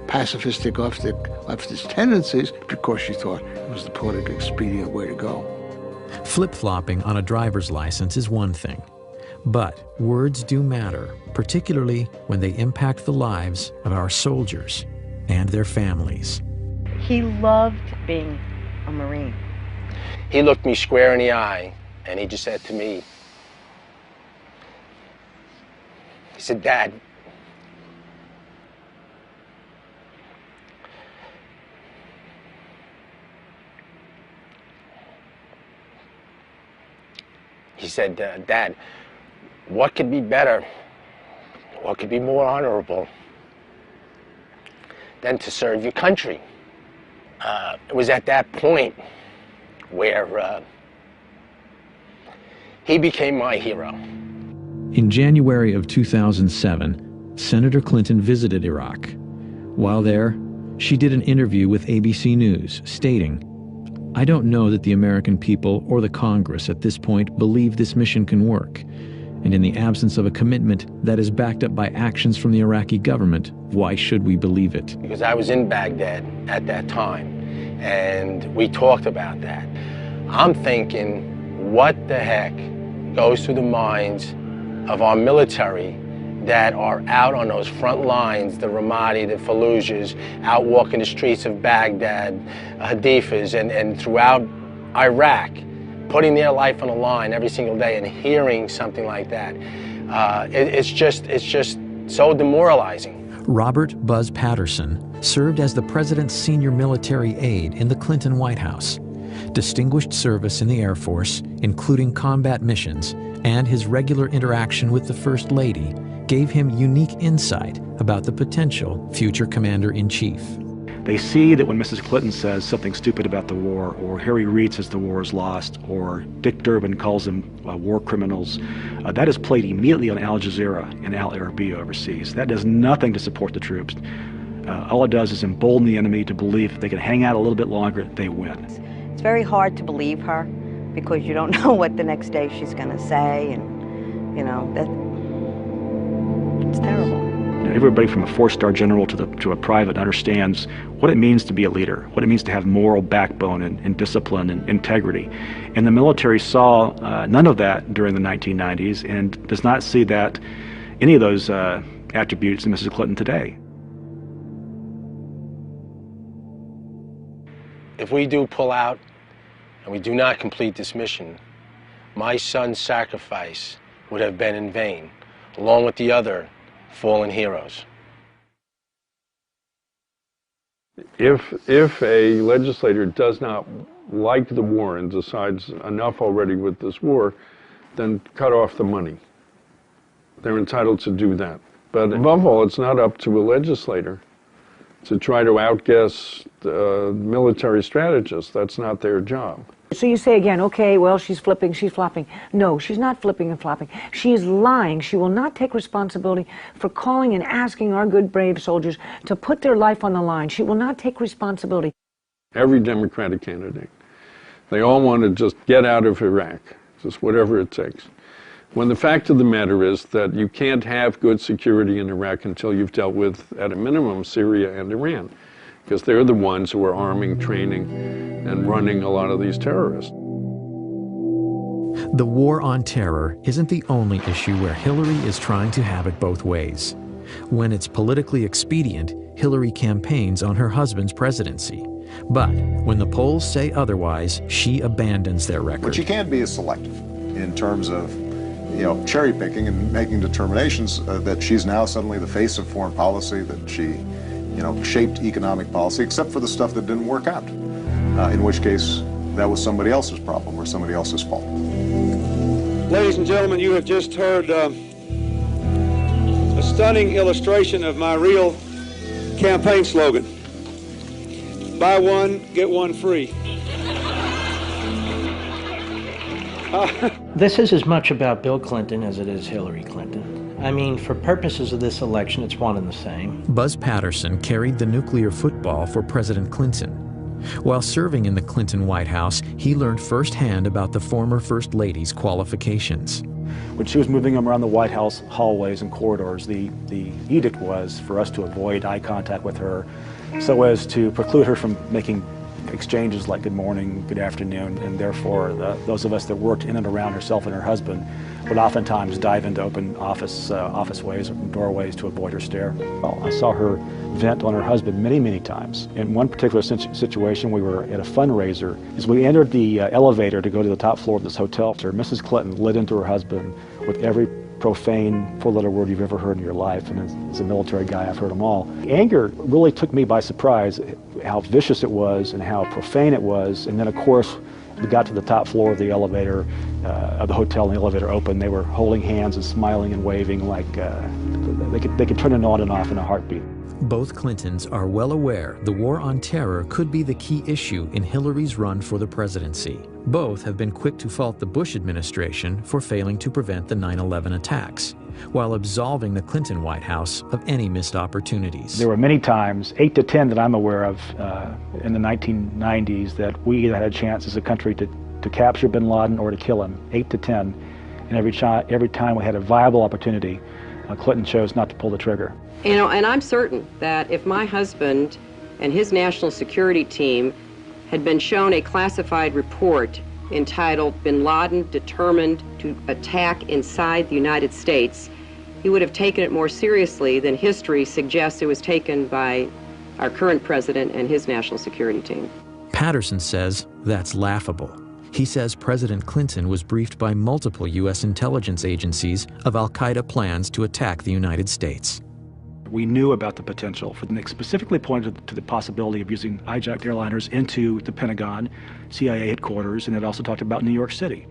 pacifistic leftist tendencies, because she thought it was the politically expedient way to go. Flip-flopping on a driver's license is one thing, but words do matter, particularly when they impact the lives of our soldiers and their families. He loved being a Marine. He looked me square in the eye and he just said to me, he said, Dad, he said, Dad, what could be better, what could be more honorable than to serve your country? It was at that point where he became my hero. In January of 2007, Senator Clinton visited Iraq. While there, she did an interview with ABC News, stating, I don't know that the American people or the Congress at this point believe this mission can work. And in the absence of a commitment that is backed up by actions from the Iraqi government, why should we believe it? Because I was in Baghdad at that time, and we talked about that. I'm thinking, what the heck goes through the minds of our military that are out on those front lines, the Ramadi, the Fallujahs, out walking the streets of Baghdad, Hadifas, and throughout Iraq, putting their life on the line every single day, and hearing something like that. It's just so demoralizing. Robert Buzz Patterson served as the president's senior military aide in the Clinton White House. Distinguished service in the Air Force, including combat missions, and his regular interaction with the First Lady gave him unique insight about the potential future commander-in-chief. They see that when Mrs. Clinton says something stupid about the war, or Harry Reid says the war is lost, or Dick Durbin calls them war criminals, that is played immediately on Al Jazeera and Al Arabiya overseas. That does nothing to support the troops. All it does is embolden the enemy to believe if they can hang out a little bit longer, they win. It's very hard to believe her because you don't know what the next day she's going to say, and, you know, it's terrible. Everybody from a four-star general to a private understands what it means to be a leader, what it means to have moral backbone and discipline and integrity. And the military saw none of that during the 1990s and does not see that any of those attributes in Mrs. Clinton today. If we do pull out and we do not complete this mission, my son's sacrifice would have been in vain, along with the other fallen heroes. If a legislator does not like the war and decides enough already with this war, then cut off the money. They're entitled to do that. But above all, it's not up to a legislator to try to outguess military strategists. That's not their job. So you say again, okay, well, she's flipping, she's flopping. No, she's not flipping and flopping. She is lying. She will not take responsibility for calling and asking our good, brave soldiers to put their life on the line. She will not take responsibility. Every Democratic candidate, they all want to just get out of Iraq, just whatever it takes. When the fact of the matter is that you can't have good security in Iraq until you've dealt with, at a minimum, Syria and Iran, because they're the ones who are arming, training, and running a lot of these terrorists. The war on terror isn't the only issue where Hillary is trying to have it both ways. When it's politically expedient, Hillary campaigns on her husband's presidency. But when the polls say otherwise, she abandons their record. But she can be selective in terms of, you know, cherry picking and making determinations that she's now suddenly the face of foreign policy, that she, you know, shaped economic policy, except for the stuff that didn't work out, in which case that was somebody else's problem or somebody else's fault. Ladies and gentlemen, you have just heard a stunning illustration of my real campaign slogan: buy one, get one free. This is as much about Bill Clinton as it is Hillary Clinton. I mean, for purposes of this election, it's one and the same. Buzz Patterson carried the nuclear football for President Clinton. While serving in the Clinton White House, he learned firsthand about the former First Lady's qualifications. When she was moving them around the White House hallways and corridors, the edict was for us to avoid eye contact with her so as to preclude her from making exchanges like good morning, good afternoon, and therefore those of us that worked in and around herself and her husband would oftentimes dive into open office ways or doorways to avoid her stare. Well, I saw her vent on her husband many, many times. In one particular situation, we were at a fundraiser. As we entered the elevator to go to the top floor of this hotel, Mrs. Clinton lit into her husband with every profane four-letter word you've ever heard in your life, and as a military guy, I've heard them all. Anger really took me by surprise, how vicious it was and how profane it was, and then of course we got to the top floor of the elevator, of the hotel, and the elevator opened. They were holding hands and smiling and waving like they could turn it on and off in a heartbeat. Both Clintons are well aware the war on terror could be the key issue in Hillary's run for the presidency. Both have been quick to fault the Bush administration for failing to prevent the 9/11 attacks, while absolving the Clinton White House of any missed opportunities. There were many times, 8 to 10 that I'm aware of, in the 1990s that we either had a chance as a country to capture bin Laden or to kill him, 8 to 10. And every time we had a viable opportunity, Clinton chose not to pull the trigger. You know, and I'm certain that if my husband and his national security team had been shown a classified report entitled "Bin Laden Determined to Attack Inside the United States," he would have taken it more seriously than history suggests it was taken by our current president and his national security team. Patterson says that's laughable. He says President Clinton was briefed by multiple U.S. intelligence agencies of al-Qaeda plans to attack the United States. We knew about the potential. Nick specifically pointed to the possibility of using hijacked airliners into the Pentagon, CIA headquarters, and it also talked about New York City.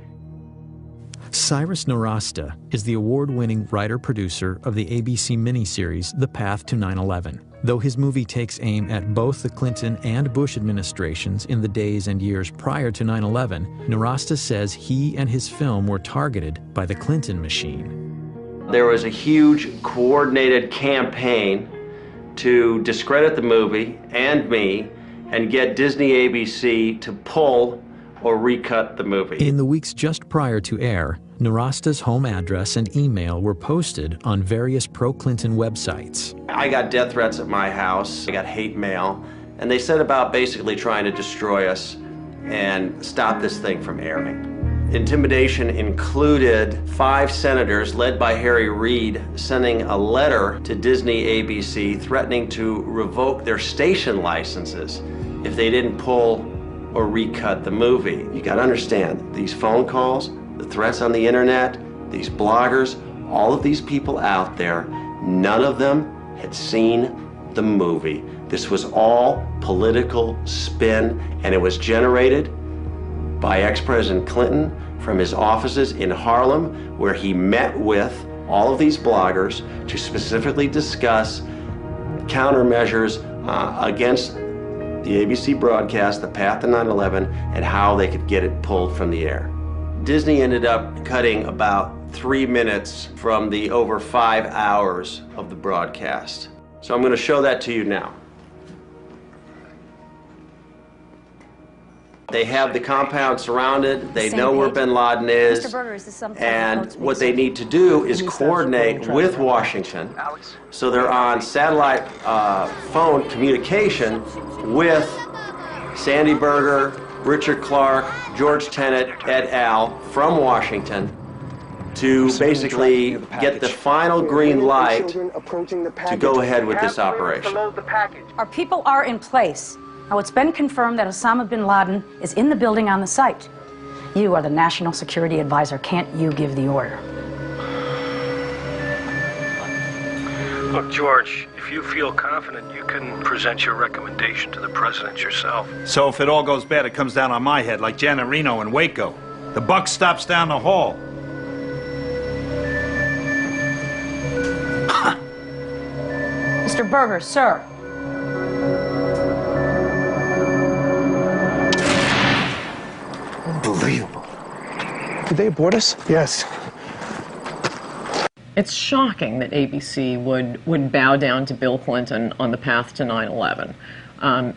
Cyrus Nowrasteh is the award-winning writer-producer of the ABC miniseries The Path to 9/11. Though his movie takes aim at both the Clinton and Bush administrations in the days and years prior to 9/11, Nowrasteh says he and his film were targeted by the Clinton machine. There was a huge coordinated campaign to discredit the movie and me and get Disney ABC to pull or recut the movie. In the weeks just prior to air, Narasta's home address and email were posted on various pro-Clinton websites. I got death threats at my house, I got hate mail, and they set about basically trying to destroy us and stop this thing from airing. Intimidation included 5 senators, led by Harry Reid, sending a letter to Disney ABC threatening to revoke their station licenses if they didn't pull or recut the movie. You gotta understand, these phone calls, the threats on the internet, these bloggers, all of these people out there, none of them had seen the movie. This was all political spin, and it was generated by ex-President Clinton from his offices in Harlem, where he met with all of these bloggers to specifically discuss countermeasures against the ABC broadcast, The Path to 9/11, and how they could get it pulled from the air. Disney ended up cutting about 3 minutes from the over 5 hours of the broadcast. So I'm going to show that to you now. They have the compound surrounded, they know where bin Laden is, Mr. Berger, is this something and what they need to do is coordinate with Washington, so they're on satellite phone communication with Sandy Berger, Richard Clark, George Tenet, et al. From Washington to basically get the final green light to go ahead with this operation. Our people are in place. Now, it's been confirmed that Osama bin Laden is in the building on the site. You are the National Security Advisor. Can't you give the order? Look, George, if you feel confident, you can present your recommendation to the president yourself. So if it all goes bad, it comes down on my head, like Janet Reno in Waco. The buck stops down the hall. Mr. Berger, sir. Unbelievable. Did they abort us? Yes. It's shocking that ABC would bow down to Bill Clinton on the path to 9/11.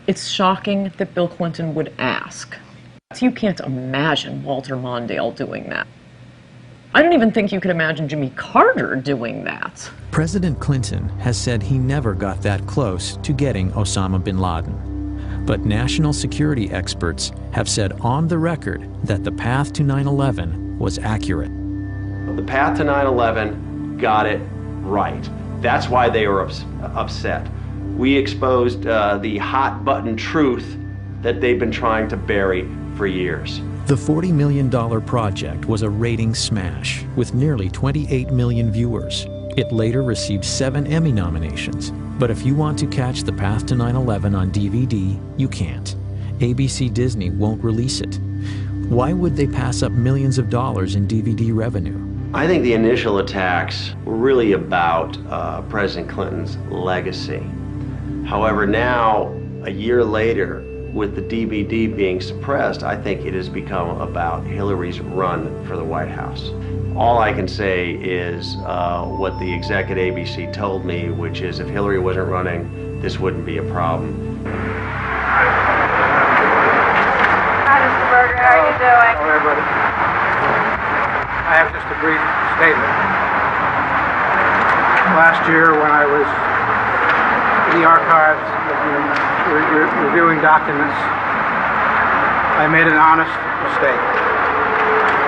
It's shocking that Bill Clinton would ask. You can't imagine Walter Mondale doing that. I don't even think you could imagine Jimmy Carter doing that. President Clinton has said he never got that close to getting Osama bin Laden. But national security experts have said on the record that the path to 9/11 was accurate. The path to 9/11 got it right. That's why they were upset. We exposed the hot button truth that they've been trying to bury for years. The $40 million project was a ratings smash with nearly 28 million viewers. It later received 7 Emmy nominations. But if you want to catch The Path to 9/11 on DVD, you can't. ABC Disney won't release it. Why would they pass up millions of dollars in DVD revenue? I think the initial attacks were really about President Clinton's legacy. However, now, a year later, with the DVD being suppressed, I think it has become about Hillary's run for the White House. All I can say is what the exec at ABC told me, which is if Hillary wasn't running, this wouldn't be a problem. Hi, Mr. Berger. How are you doing? Hello, everybody. I have just a brief statement. Last year, when I was in the archives reviewing documents, I made an honest mistake.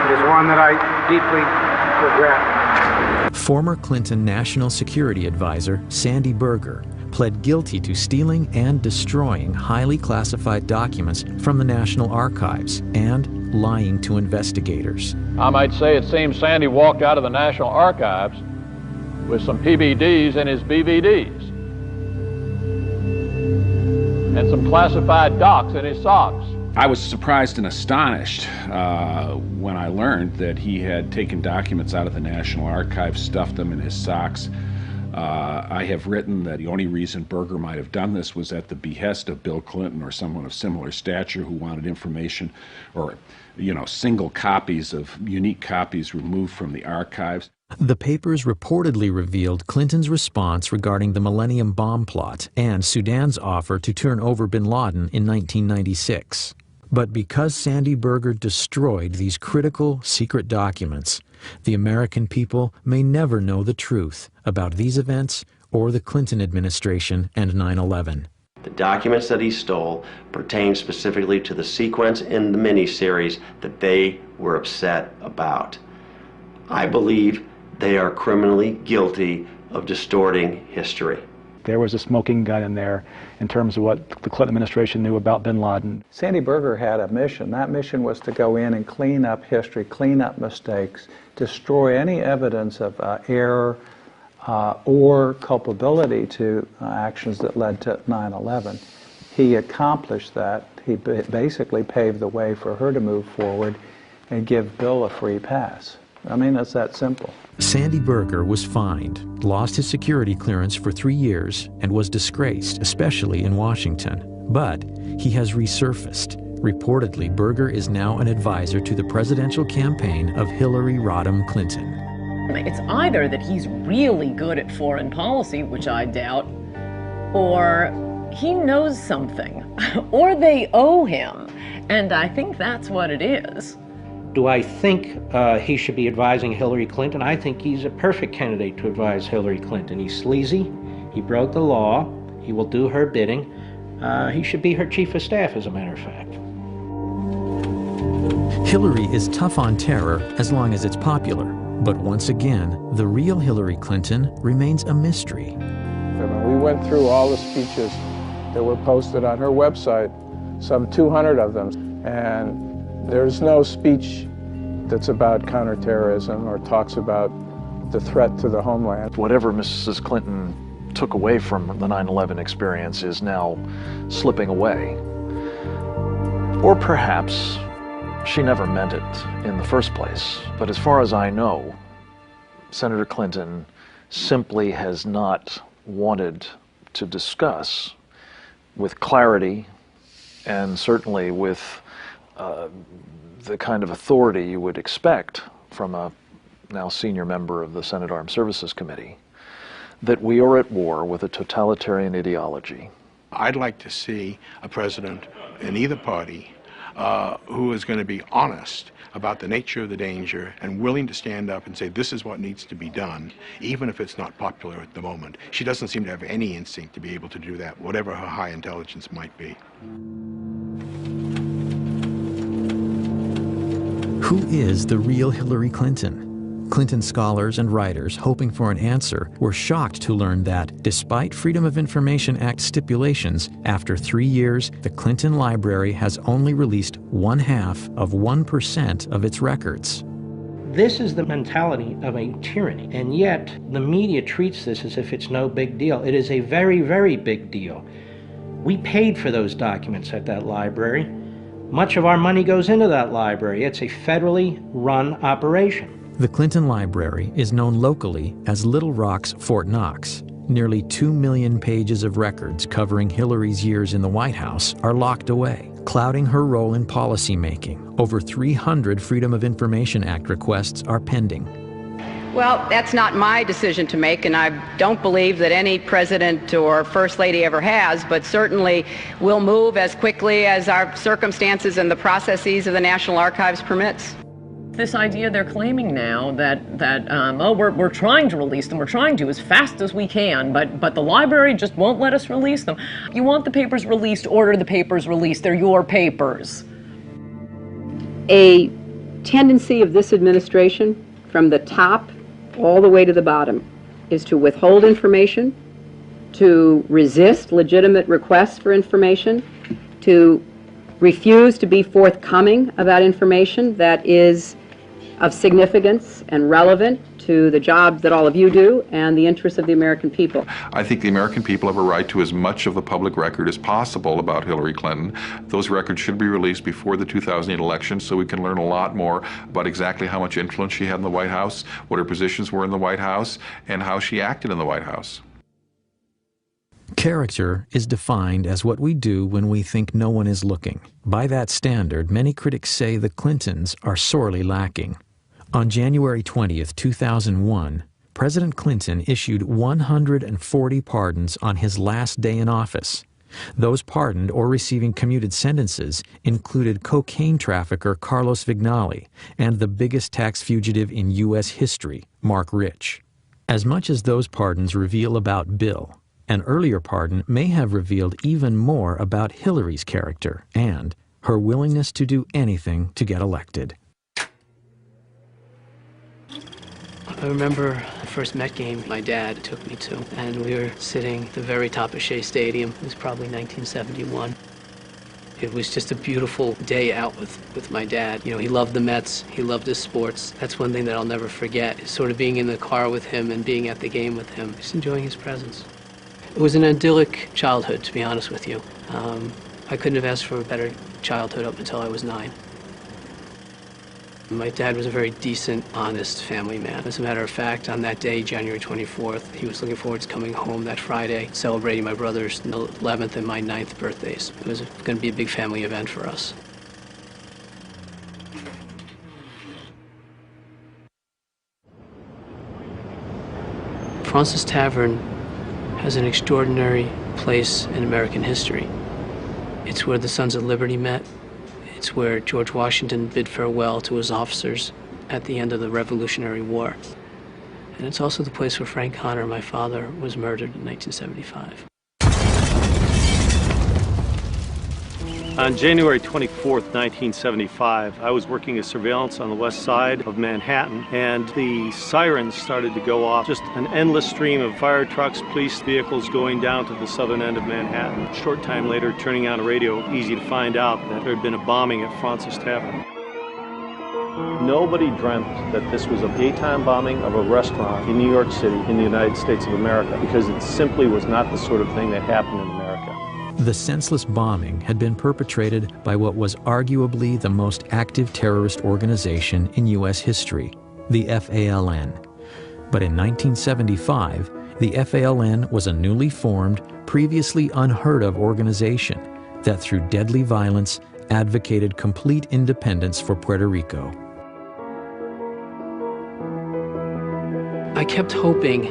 It is one that I deeply regret. Former Clinton National Security Advisor Sandy Berger pled guilty to stealing and destroying highly classified documents from the National Archives and lying to investigators. I might say it seems Sandy walked out of the National Archives with some PBDs in his BVDs and some classified docs in his socks. I was surprised and astonished when I learned that he had taken documents out of the National Archives, stuffed them in his socks. I have written that the only reason Berger might have done this was at the behest of Bill Clinton or someone of similar stature who wanted information or, single copies of unique copies removed from the archives. The papers reportedly revealed Clinton's response regarding the Millennium Bomb plot and Sudan's offer to turn over bin Laden in 1996. But because Sandy Berger destroyed these critical secret documents, the American people may never know the truth about these events or the Clinton administration and 9/11. The documents that he stole pertain specifically to the sequence in the miniseries that they were upset about. I believe they are criminally guilty of distorting history. There was a smoking gun in there in terms of what the Clinton administration knew about bin Laden. Sandy Berger had a mission. That mission was to go in and clean up history, clean up mistakes, destroy any evidence of error or culpability to actions that led to 9/11. He accomplished that. He basically paved the way for her to move forward and give Bill a free pass. I mean, it's that simple. Sandy Berger was fined, lost his security clearance for 3 years, and was disgraced, especially in Washington. But he has resurfaced. Reportedly, Berger is now an advisor to the presidential campaign of Hillary Rodham Clinton. It's either that he's really good at foreign policy, which I doubt, or he knows something, or they owe him, and I think that's what it is. Do I think he should be advising Hillary Clinton? I think he's a perfect candidate to advise Hillary Clinton. He's sleazy, he broke the law, he will do her bidding. He should be her chief of staff, as a matter of fact. Hillary is tough on terror as long as it's popular. But once again, the real Hillary Clinton remains a mystery. We went through all the speeches that were posted on her website, some 200 of them, and there's no speech that's about counterterrorism or talks about the threat to the homeland. Whatever Mrs. Clinton took away from the 9/11 experience is now slipping away. Or perhaps she never meant it in the first place. But as far as I know, Senator Clinton simply has not wanted to discuss with clarity and certainly with the kind of authority you would expect from a now senior member of the Senate Armed Services Committee, that we are at war with a totalitarian ideology. I'd like to see a president in either party who is going to be honest about the nature of the danger and willing to stand up and say this is what needs to be done, even if it's not popular at the moment. She doesn't seem to have any instinct to be able to do that, whatever her high intelligence might be. Who is the real Hillary Clinton? Clinton scholars and writers hoping for an answer were shocked to learn that, despite Freedom of Information Act stipulations, after 3 years, the Clinton Library has only released 0.5% of its records. This is the mentality of a tyranny, and yet the media treats this as if it's no big deal. It is a very, very big deal. We paid for those documents at that library. Much of our money goes into that library. It's a federally run operation. The Clinton Library is known locally as Little Rock's Fort Knox. Nearly 2 million pages of records covering Hillary's years in the White House are locked away, clouding her role in policymaking. Over 300 Freedom of Information Act requests are pending. Well, that's not my decision to make, and I don't believe that any president or first lady ever has, but certainly we'll move as quickly as our circumstances and the processes of the National Archives permits. This idea they're claiming now that we're trying to release them, we're trying to as fast as we can, but the library just won't let us release them. You want the papers released, order the papers released. They're your papers. A tendency of this administration, from the top all the way to the bottom, is to withhold information, to resist legitimate requests for information, to refuse to be forthcoming about information that is of significance and relevant to the job that all of you do and the interests of the American people. I think the American people have a right to as much of the public record as possible about Hillary Clinton. Those records should be released before the 2008 election so we can learn a lot more about exactly how much influence she had in the White House, what her positions were in the White House, and how she acted in the White House. Character is defined as what we do when we think no one is looking. By that standard, many critics say the Clintons are sorely lacking. On January 20th, 2001, President Clinton issued 140 pardons on his last day in office. Those pardoned or receiving commuted sentences included cocaine trafficker Carlos Vignali and the biggest tax fugitive in U.S. history, Mark Rich. As much as those pardons reveal about Bill, an earlier pardon may have revealed even more about Hillary's character and her willingness to do anything to get elected. I remember the first Met game my dad took me to, and we were sitting at the very top of Shea Stadium. It was probably 1971. It was just a beautiful day out with my dad. You know, he loved the Mets, he loved his sports. That's one thing that I'll never forget, sort of being in the car with him and being at the game with him, just enjoying his presence. It was an idyllic childhood, to be honest with you. I couldn't have asked for a better childhood up until I was 9. My dad was a very decent, honest family man. As a matter of fact, on that day, January 24th, he was looking forward to coming home that Friday, celebrating my brother's 11th and my 9th birthdays. It was going to be a big family event for us. Fraunces Tavern has an extraordinary place in American history. It's where the Sons of Liberty met. It's where George Washington bid farewell to his officers at the end of the Revolutionary War. And it's also the place where Frank Connor, my father, was murdered in 1975. On January 24th, 1975, I was working as surveillance on the west side of Manhattan, and the sirens started to go off. Just an endless stream of fire trucks, police vehicles going down to the southern end of Manhattan. A short time later, turning on a radio, easy to find out that there had been a bombing at Fraunces Tavern. Nobody dreamt that this was a daytime bombing of a restaurant in New York City in the United States of America, because it simply was not the sort of thing that happened in America. The senseless bombing had been perpetrated by what was arguably the most active terrorist organization in U.S. history, the FALN. But in 1975, the FALN was a newly formed, previously unheard of organization that through deadly violence advocated complete independence for Puerto Rico. I kept hoping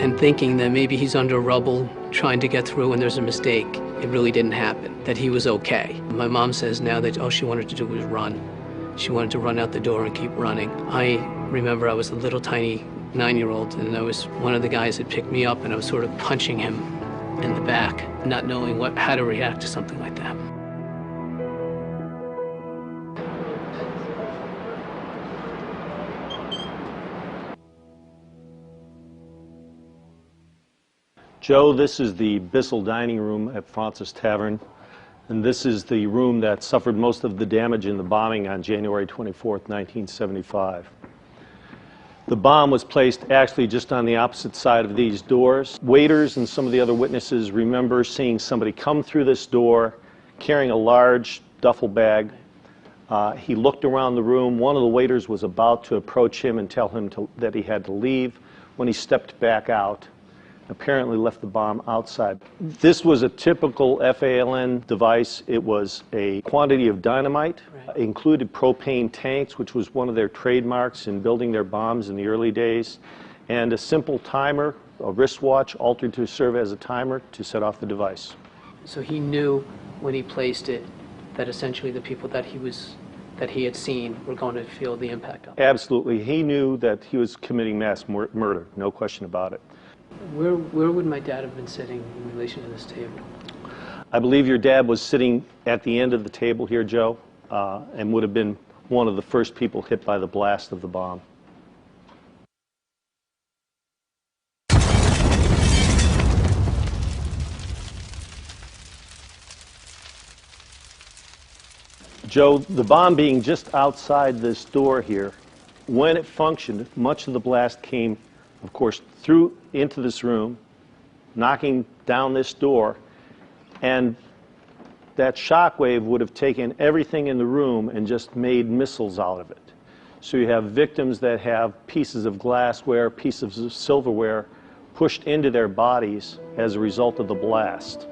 and thinking that maybe he's under rubble, trying to get through and there's a mistake. It really didn't happen, that he was okay. My mom says now that all she wanted to do was run. She wanted to run out the door and keep running. I remember I was a little tiny 9-year-old, and I was one of the guys that picked me up, and I was sort of punching him in the back, not knowing how to react to something like that. Joe, this is the Bissell dining room at Fraunces Tavern, and this is the room that suffered most of the damage in the bombing on January 24th, 1975. The bomb was placed actually just on the opposite side of these doors. Waiters and some of the other witnesses remember seeing somebody come through this door carrying a large duffel bag. He looked around the room. One of the waiters was about to approach him and tell him that he had to leave when he stepped back out. Apparently left the bomb outside. This was a typical FALN device. It was a quantity of dynamite, included propane tanks, which was one of their trademarks in building their bombs in the early days, and a simple timer, a wristwatch altered to serve as a timer to set off the device. So he knew when he placed it that essentially the people that he had seen were going to feel the impact of it. Absolutely. He knew that he was committing mass murder, no question about it. Where would my dad have been sitting in relation to this table? I believe your dad was sitting at the end of the table here, Joe, and would have been one of the first people hit by the blast of the bomb. Joe, the bomb being just outside this door here, when it functioned, much of the blast came, of course, through into this room, knocking down this door, and that shock wave would have taken everything in the room and just made missiles out of it. So you have victims that have pieces of glassware, pieces of silverware pushed into their bodies as a result of the blast.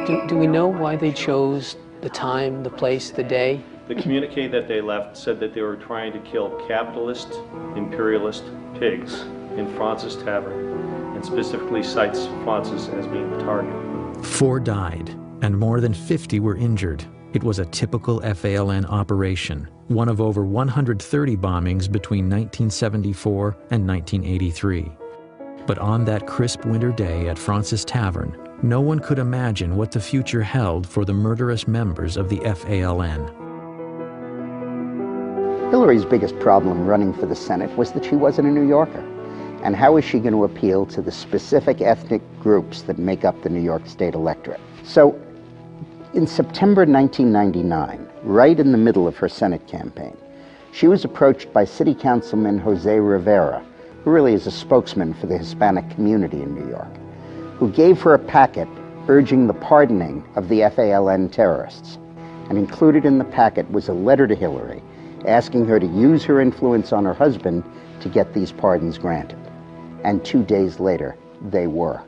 Do we know why they chose the time, the place, the day? The communique that they left said that they were trying to kill capitalist, imperialist pigs in Francis Tavern, and specifically cites Francis as being the target. 4 died, and more than 50 were injured. It was a typical FALN operation, one of over 130 bombings between 1974 and 1983. But on that crisp winter day at Francis Tavern, no one could imagine what the future held for the murderous members of the FALN. Hillary's biggest problem running for the Senate was that she wasn't a New Yorker. And how is she going to appeal to the specific ethnic groups that make up the New York State electorate? So, in September 1999, right in the middle of her Senate campaign, she was approached by City Councilman Jose Rivera, who really is a spokesman for the Hispanic community in New York, who gave her a packet urging the pardoning of the FALN terrorists. And included in the packet was a letter to Hillary asking her to use her influence on her husband to get these pardons granted. And 2 days later, they were.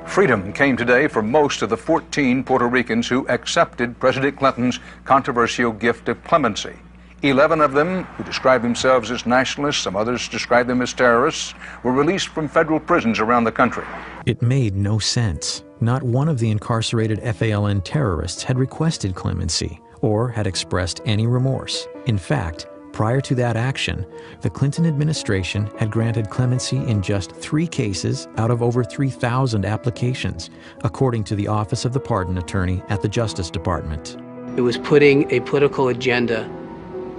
Freedom came today for most of the 14 Puerto Ricans who accepted President Clinton's controversial gift of clemency. 11 of them, who describe themselves as nationalists, some others describe them as terrorists, were released from federal prisons around the country. It made no sense. Not one of the incarcerated FALN terrorists had requested clemency or had expressed any remorse. In fact, prior to that action, the Clinton administration had granted clemency in just 3 cases out of over 3,000 applications, according to the Office of the Pardon Attorney at the Justice Department. It was putting a political agenda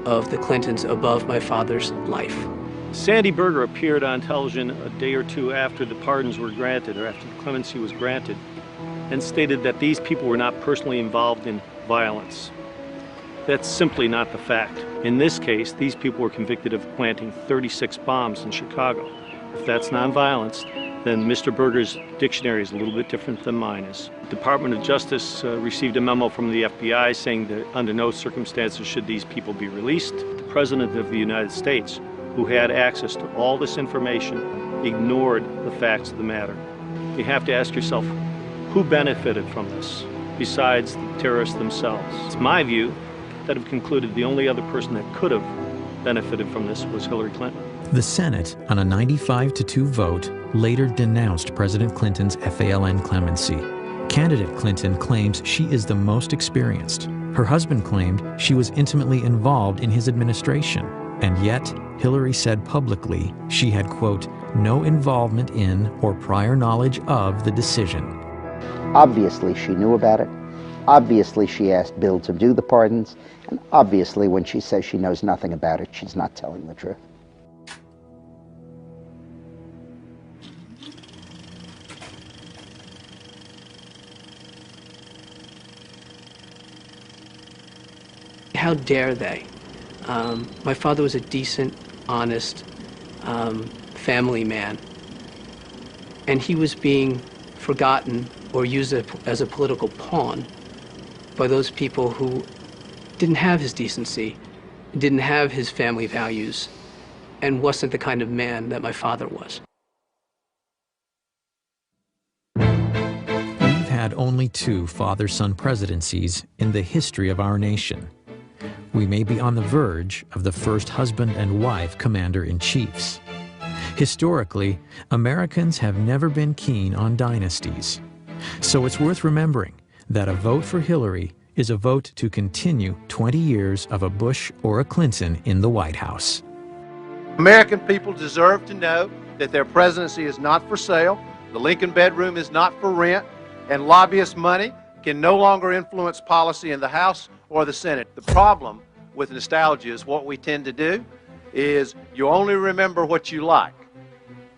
of the Clintons above my father's life. Sandy Berger appeared on television a day or 2 after the pardons were granted, or after the clemency was granted, and stated that these people were not personally involved in violence. That's simply not the fact. In this case, these people were convicted of planting 36 bombs in Chicago. If that's nonviolence, then Mr. Berger's dictionary is a little bit different than mine is. The Department of Justice received a memo from the FBI saying that under no circumstances should these people be released. The President of the United States, who had access to all this information, ignored the facts of the matter. You have to ask yourself, who benefited from this besides the terrorists themselves? It's my view that have concluded the only other person that could have benefited from this was Hillary Clinton. The Senate, on a 95-2 vote, later denounced President Clinton's FALN clemency. Candidate Clinton claims she is the most experienced. Her husband claimed she was intimately involved in his administration, and yet Hillary said publicly she had, quote, no involvement in or prior knowledge of the decision. Obviously, she knew about it. Obviously, she asked Bill to do the pardons, and obviously, when she says she knows nothing about it, she's not telling the truth. How dare they? My father was a decent, honest family man, and he was being forgotten or used as a political pawn by those people who didn't have his decency, didn't have his family values, and wasn't the kind of man that my father was. We've had only 2 father-son presidencies in the history of our nation. We may be on the verge of the first husband and wife commander-in-chiefs. Historically, Americans have never been keen on dynasties. So it's worth remembering that a vote for Hillary is a vote to continue 20 years of a Bush or a Clinton in the White House. American people deserve to know that their presidency is not for sale, the Lincoln bedroom is not for rent, and lobbyist money can no longer influence policy in the House or the Senate. The problem with nostalgia is what we tend to do is you only remember what you like,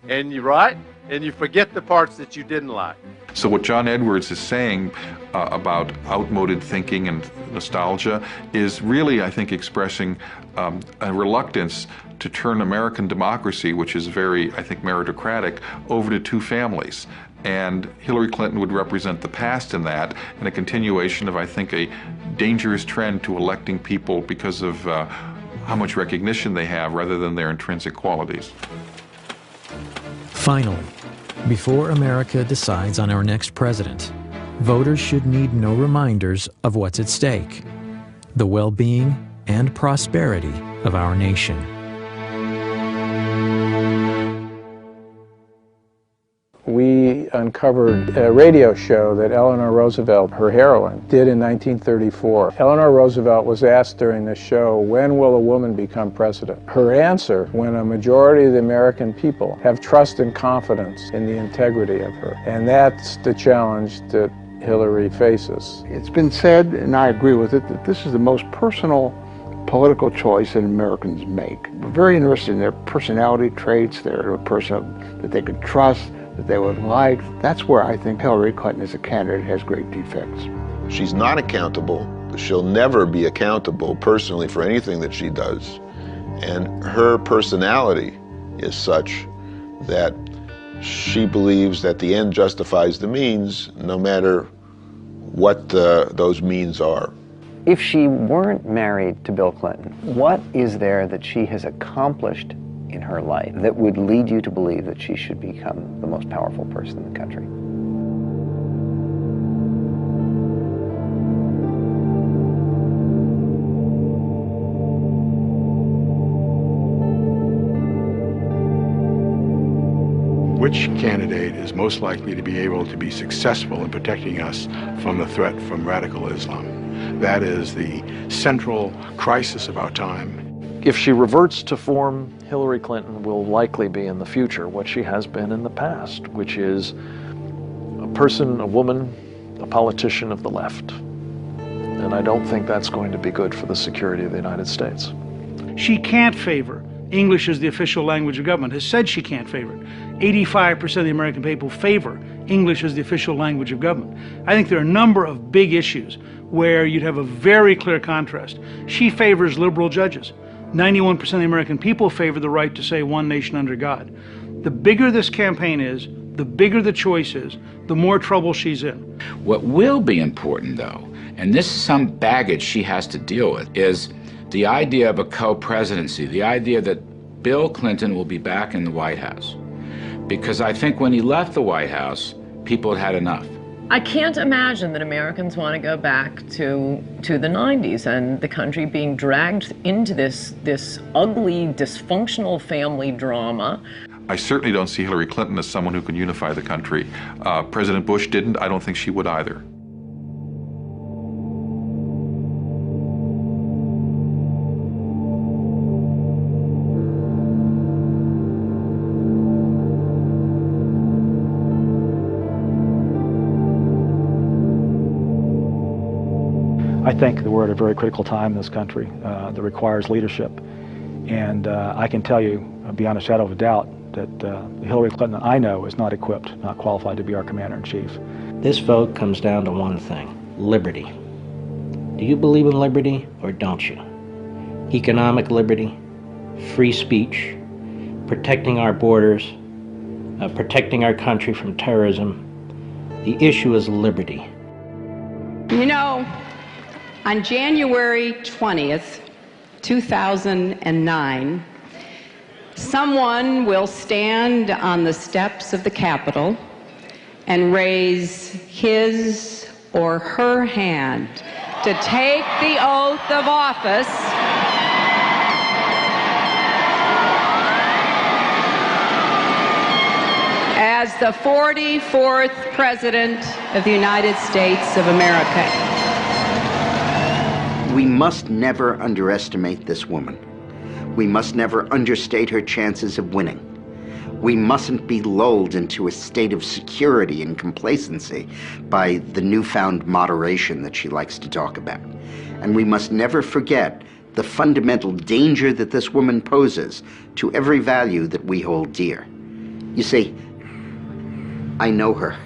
and you forget the parts that you didn't like. So what John Edwards is saying about outmoded thinking and nostalgia is really, I think, expressing a reluctance to turn American democracy, which is very, I think, meritocratic, over to 2 families. And Hillary Clinton would represent the past in that, and a continuation of, I think, a dangerous trend to electing people because of how much recognition they have rather than their intrinsic qualities. Finally, before America decides on our next president, voters should need no reminders of what's at stake: the well-being and prosperity of our nation. We uncovered a radio show that Eleanor Roosevelt, her heroine, did in 1934. Eleanor Roosevelt was asked during the show, when will a woman become president? Her answer, when a majority of the American people have trust and confidence in the integrity of her. And that's the challenge that Hillary faces. It's been said, and I agree with it, that this is the most personal political choice that Americans make. We're very interested in their personality traits, their person that they could trust, that they would like. That's where I think Hillary Clinton as a candidate has great defects. She's not accountable. She'll never be accountable personally for anything that she does. And her personality is such that she believes that the end justifies the means, no matter what those means are. If she weren't married to Bill Clinton, what is there that she has accomplished in her life that would lead you to believe that she should become the most powerful person in the country? Which candidate is most likely to be able to be successful in protecting us from the threat from radical Islam? That is the central crisis of our time. If she reverts to form, Hillary Clinton will likely be in the future what she has been in the past, which is a person, a woman, a politician of the left. And I don't think that's going to be good for the security of the United States. She can't favor English as the official language of government, has said she can't favor it. 85% of the American people favor English as the official language of government. I think there are a number of big issues where you'd have a very clear contrast. She favors liberal judges. 91% of the American people favor the right to say one nation under God. The bigger this campaign is, the bigger the choice is, the more trouble she's in. What will be important, though, and this is some baggage she has to deal with, is the idea of a co-presidency, the idea that Bill Clinton will be back in the White House. Because I think when he left the White House, people had had enough. I can't imagine that Americans want to go back to the 90s and the country being dragged into this ugly, dysfunctional family drama. I certainly don't see Hillary Clinton as someone who can unify the country. President Bush didn't. I don't think she would either. I think that we're at a very critical time in this country that requires leadership. And I can tell you, beyond a shadow of a doubt, that Hillary Clinton I know is not equipped, not qualified to be our commander-in-chief. This vote comes down to one thing: liberty. Do you believe in liberty or don't you? Economic liberty, free speech, protecting our borders, protecting our country from terrorism. The issue is liberty. You know, on January 20th, 2009, someone will stand on the steps of the Capitol and raise his or her hand to take the oath of office as the 44th President of the United States of America. We must never underestimate this woman. We must never understate her chances of winning. We mustn't be lulled into a state of security and complacency by the newfound moderation that she likes to talk about. And we must never forget the fundamental danger that this woman poses to every value that we hold dear. You see, I know her.